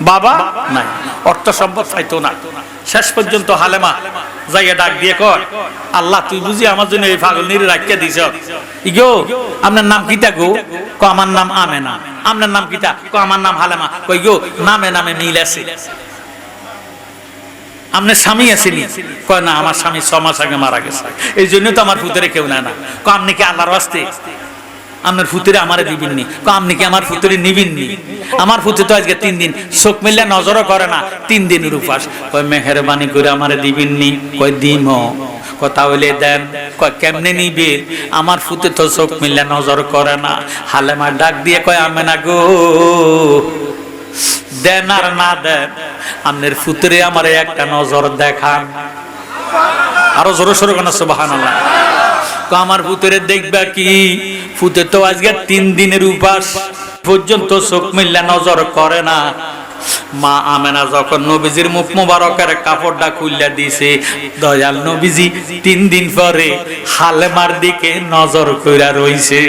বাবা নাই, অর্থ সম্পদ চাইতো না। শেষ পর্যন্ত হালেমা যাইয়া ডাক দিয়ে কয় আল্লাহ তুই বুঝি আমার জন্য এই পাগল নিরে রাখিয়া দিছ। ইগো আপনার নাম কিটা গো? কো আমার নাম আমেনা। আপনার নাম কিটা? কো আমার নাম হালেমা। কই গো নামে নামে মিল আছে। আপনার স্বামী আসেনি? কয় না আমার স্বামী 6 মাস আগে মারা গেছে, এই জন্য তো আমার ফুতেরে কেউ নেয় না। কো আপনি কি আল্লাহর ওয়াস্তে আপনার ফুতেরে আমারে দিবেননি? কো আপনি কি আমার ফুতেরে নিবেননি? আমার ফুতে তো আজকে 3 দিন চোখ মিললে নজরও করে না, 3 দিনের উপাস। কয় মেহেরবানি করে আমারে দিবেননি? কয় দিম। কথা হইলে দেন। কয় কেমনে নিবে? আমার ফুতে তো চোখ মিললে নজর করে না। হালেমা ডাক দিয়ে কয় আমেনা গো দেন আর না দেন আপনার ফুতরে আমারে একটা নজর দেখান। আরো জোরে সোরে কোন সুবহানাল্লাহ। আমার ফুতরে দেখবা কি? ফুতে তো আজকে 3 দিনের উপাস পর্যন্ত চোখ মিললে নজর করে না। মা আমেনা যখন নবীজির মুখ মোবারকের কাপড়টা খুললা দিছে, দয়াল নবীজি 3 দিন পরে হালেমার দিকে নজর কইরা রইছে।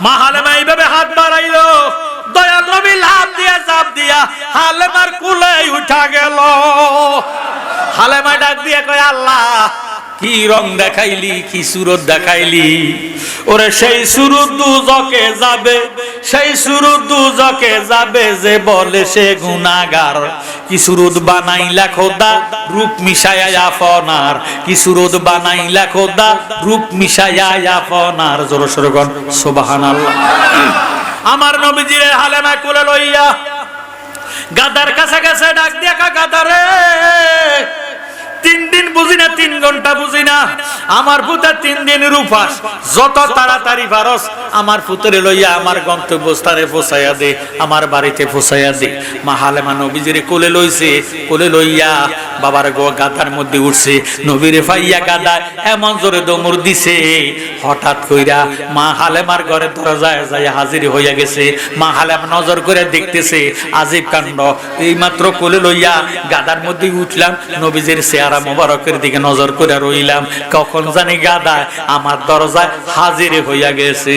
মা হালেমা এইভাবে হাত বাড়াইলো, দয়াল নবী লাভ দিয়া চাপ দিয়া হালেমার কুলে উঠা গেল। হালেমা ডাক দিয়া কয় আল্লাহ কি রং দেখাইলি, কি সুরত দেখাইলি, ওরে সেই সুরত দুজকে যাবে, সেই সুরত দুজকে যাবে যে বলে সে গুনাহগার। কি সুরত বানাইলা খোদা রূপ মিশায়া আপনার, কি সুরত বানাইলা খোদা রূপ মিশায়া আপনার। জোরে সোরে কোন সুবহানাল্লাহ। আমার নবীজিরে হালেমা কোলে লইয়া গাদার কাছে কাছে ডাক দিয়া গাদারে 3 দিন বুঝি না, 3 ঘন্টা বুঝি না, আমার পুতে 3 দিনের উপাস, যত তাড়াতাড়ি পারস আমার পুতরে লইয়া আমার গন্তব্যস্থানে পৌঁছাইয়া দে, আমার বাড়িতে পৌঁছাইয়া দে। মা হালেমা নবীজিরে কোলে লইছে, কোলে লইয়া বাবার গাদার মধ্যে উঠছে। নবীরে ফাইয়া গাদা এমন জোরে দমর দিছে, হঠাৎ কইরা মা হালেমার ঘরে দরজায় যাইয়া হাজির হইয়া গেছে। মা হালেমা নজর করে দেখতেছে আজীব কাণ্ড। এই মাত্র কোলে লইয়া গাদার মধ্যে উঠলাম, নবীজির চেহারা মোবারকের দিকে নজর করে রইলাম, কখন জানি গাদা আমার দরজায় হাজির হইয়া গেছে।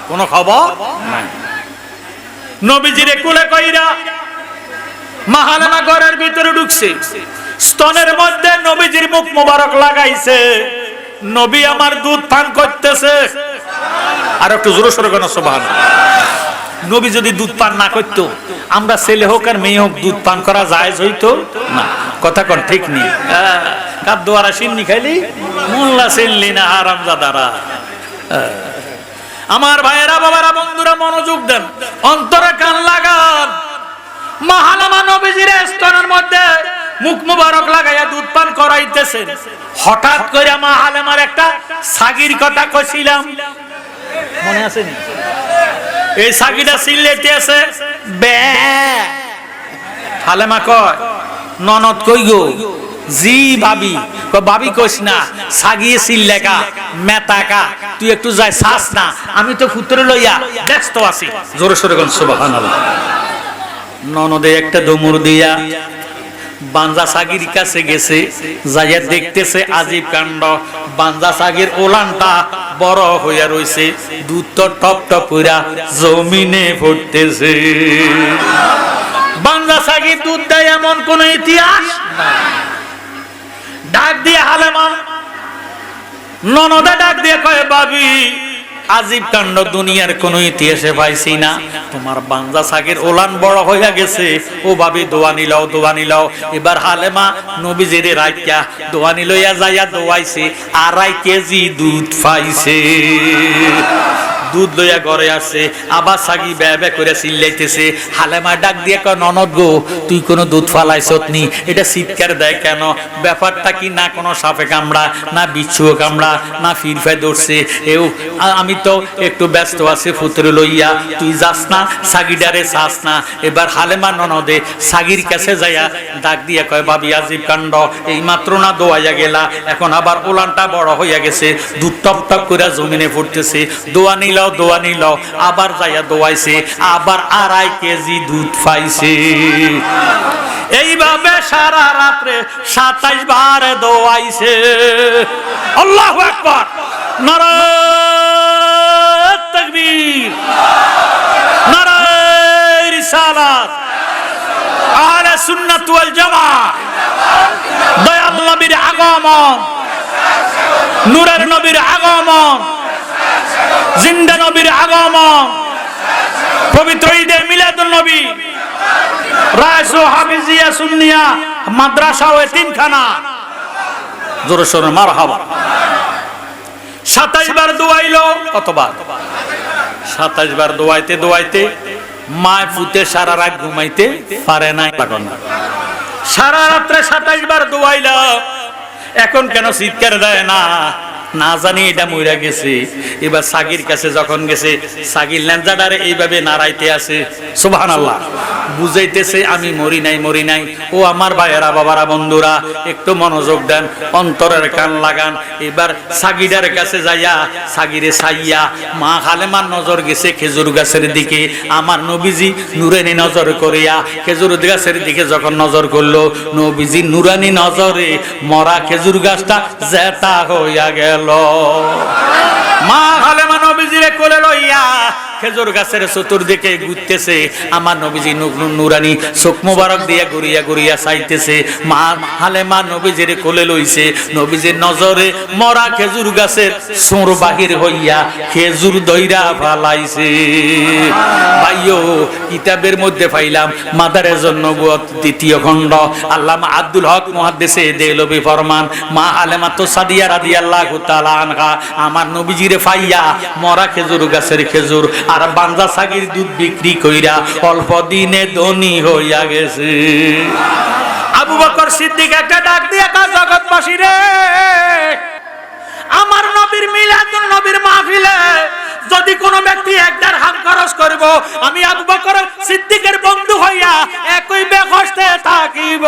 কোন খবর নাই। নবীজিরে কোলে কইরা মা হালেমা ঘরের ভিতরে ঢুকছে, স্তনের মধ্যে নবীজির মুখ মোবারক লাগাইছে, নবী আমার দুধ পান করতেছে। আর একটু জোরে সোরে কোন সুবহানাল্লাহ। নবী যদি দুধ পান না করতো, আমরা ছেলে হোক আর মেয়ে হোক দুধ পান করা জায়েজ হইতো না। কথা কোন ঠিক নেই? কার দোয়ারা সিন্নি খাইলি মোল্লা সিনলি না হারামজাদারা। আমার ভাইয়েরা বাবারা বন্ধুরা মনোযোগ দেন, অন্তরে কান লাগান। মা হালেমা নবীজির স্তনের মধ্যে মুখ মুবারক লাগাইয়া দুধ পান করাইতেছেন। হঠাৎ করে মা হালেমার একটা সাগির কথা কইছিলাম, মনে আছে নি? এই সাগিটা সিলেটে আছে বে। হালেমা কয় ননদ কই গো? জি ভাবি। কয় ভাবি কইস না, সাগিয়ে সিল্লেকা মেতাকা, তুই একটু যাই চাস না, আমি তো ফুতরে লইয়া ব্যস্ত আছি। জোরে সোরে কোন সুবহানাল্লাহ। ননদে একটা দমুর দিয়া বাঞ্জা সাগির কাছে গেছে, যাইয়া দেখতেছে আজীব কাণ্ড। বাঞ্জা সাগির ওলানটা বড় হইয়া রইছে, দুধ তো টপ টপ কইরা জমিনে পড়তেছে। বাঞ্জা সাগির দুধ দেয় এমন কোন ইতিহাস ডাক দিয়ে হালেমা ননদে ডাক দিয়ে কয় ভাবি আজীব কাণ্ড, দুনিয়ার কোন ইতিহাসে পাইছি না, তোমার বাঞ্জা সাগের ওলান বড় হইয়া গেছে। ও ভাবি দোয়া নিলাও, দোয়া নিলাও। এবার হালেমা নবীজিরে রাখিয়া দোয়ানি লইয়া যাইয়া দোয়াইছে, 2.5 কেজি দুধ পাইছে। দুধ লইয়া ঘরে আসছে, আবার সাগি বে বে করে চিল্লাইতেছে। হালেমা ডাক দিয়ে কয়, ননদ গো, তুই কোনো দুধ ফালাইছত নি? এটা চিৎকার দেয় কেন? ব্যাপারটা কি? না কোনো সাপে কামড়া, না বিচ্ছুও কামড়া, না ফিরফাই ধরছে। আমি তো একটু ব্যস্ত আছি ফুতরে লইয়া, তুই যাস না, সাগিডারে চাস না। এবার হালেমা ননদে সাগির কাছে যাইয়া ডাক দিয়ে কয়, ভাবি আজিব কাণ্ড, এই মাত্র না দোয়াইয়া গেলা, এখন আবার ওলানটা বড় হইয়া গেছে, দুধ টপ টপ করে জমিনে পড়তেছে, দোয়া নিল, আবার যাইয়া দোয়াইছে, আবার 2.5 কেজি দুধ পাইছে। এইভাবে সারা রাত্রে 27 বার দোয়াইছে। আল্লাহু আকবার, নারায়ে তাকবীর, নারায়ে রিসালাত, আহলে সুন্নাত ওয়াল জামাত, দয়াল নবীর আগমন, নূরের নবীর আগমন, জিন্দা নবীর আগমন, পবিত্র ঈদে মিলাদুন নবী, রায়সু হাফিজিয়া সুন্নিয়া মাদ্রাসা ও এতিমখানা, জোরে সোরে মারহাবা। 27 বার দোয়াইলো। কতবার? 27 বার দোয়াইতে মায় ফুতে সারা রাত ঘুমাইতে পারে নাই। সারা রাত্রে 27 বার দোয়াইলো, এখন কেন চিৎকার দেয় না? না জানি এটা মইরা গেছে। এবার সাগির কাছে যখন গেছে, সাগির ল্যাঞ্জাডারে এইভাবে নাড়াইতে আছে, সুবহানাল্লাহ, বুঝাইতেছে আমি মরি নাই। ও আমার ভাইয়েরা, বাবারা, বন্ধুরা, একটু মনোযোগ দেন, অন্তরের কান লাগান। এবার সাগিডার কাছে যাইয়া সাগিরে চাইয়া মা হালেমার নজর গেছে খেজুর গাছের দিকে। আমার নবীজি নুরানি নজর করিয়া খেজুর গাছের দিকে যখন নজর করলো, নবীজি নুরানি নজরে মরা খেজুর গাছটা জেতা হইয়া গেল। মা হালেমা নবীজিরে কোলে লইয়া খেজুর গাছের চতুর্দিকে ঘুরতেছে। আমার নবীজি নুরানি চোখ মোবারক দিয়ে ঘুরিয়া চাইতেছে। মা হালেমা নবীজির কোলে লইছে। নবীজির নজরে মরা খেজুর গাছের সোর বাহির হইয়া খেজুর দইরা ফালাইছে। ভাইও, কিতাবের মধ্যে পাইলাম মাদারেজুন নবুয়ত 2য় খণ্ড, আল্লামা আব্দুল হক মুহাদ্দিসে দেহলভী ফরমান, মা হালেমা তো সাদিয়া রাদিয়াল্লাহু তাআলা আনহা আমার নবীজিরে পাইয়া মরা খেজুর গাছের খেজুর আর বাঞ্জা সাগির দুধ বিক্রি কইরা অল্প দিনে ধনী হইয়া গেছে। আবু বকর সিদ্দিক একটা ডাক দিয়ে কয়, জগৎবাসী রে, আমার নবীর মিলাদুন নবীর মাহফিলে যদি কোনো ব্যক্তি 1 দিরহাম খরচ করব, আমি আবু বকর সিদ্দিকের বন্ধু হইয়া একই বেহেশতে থাকিব।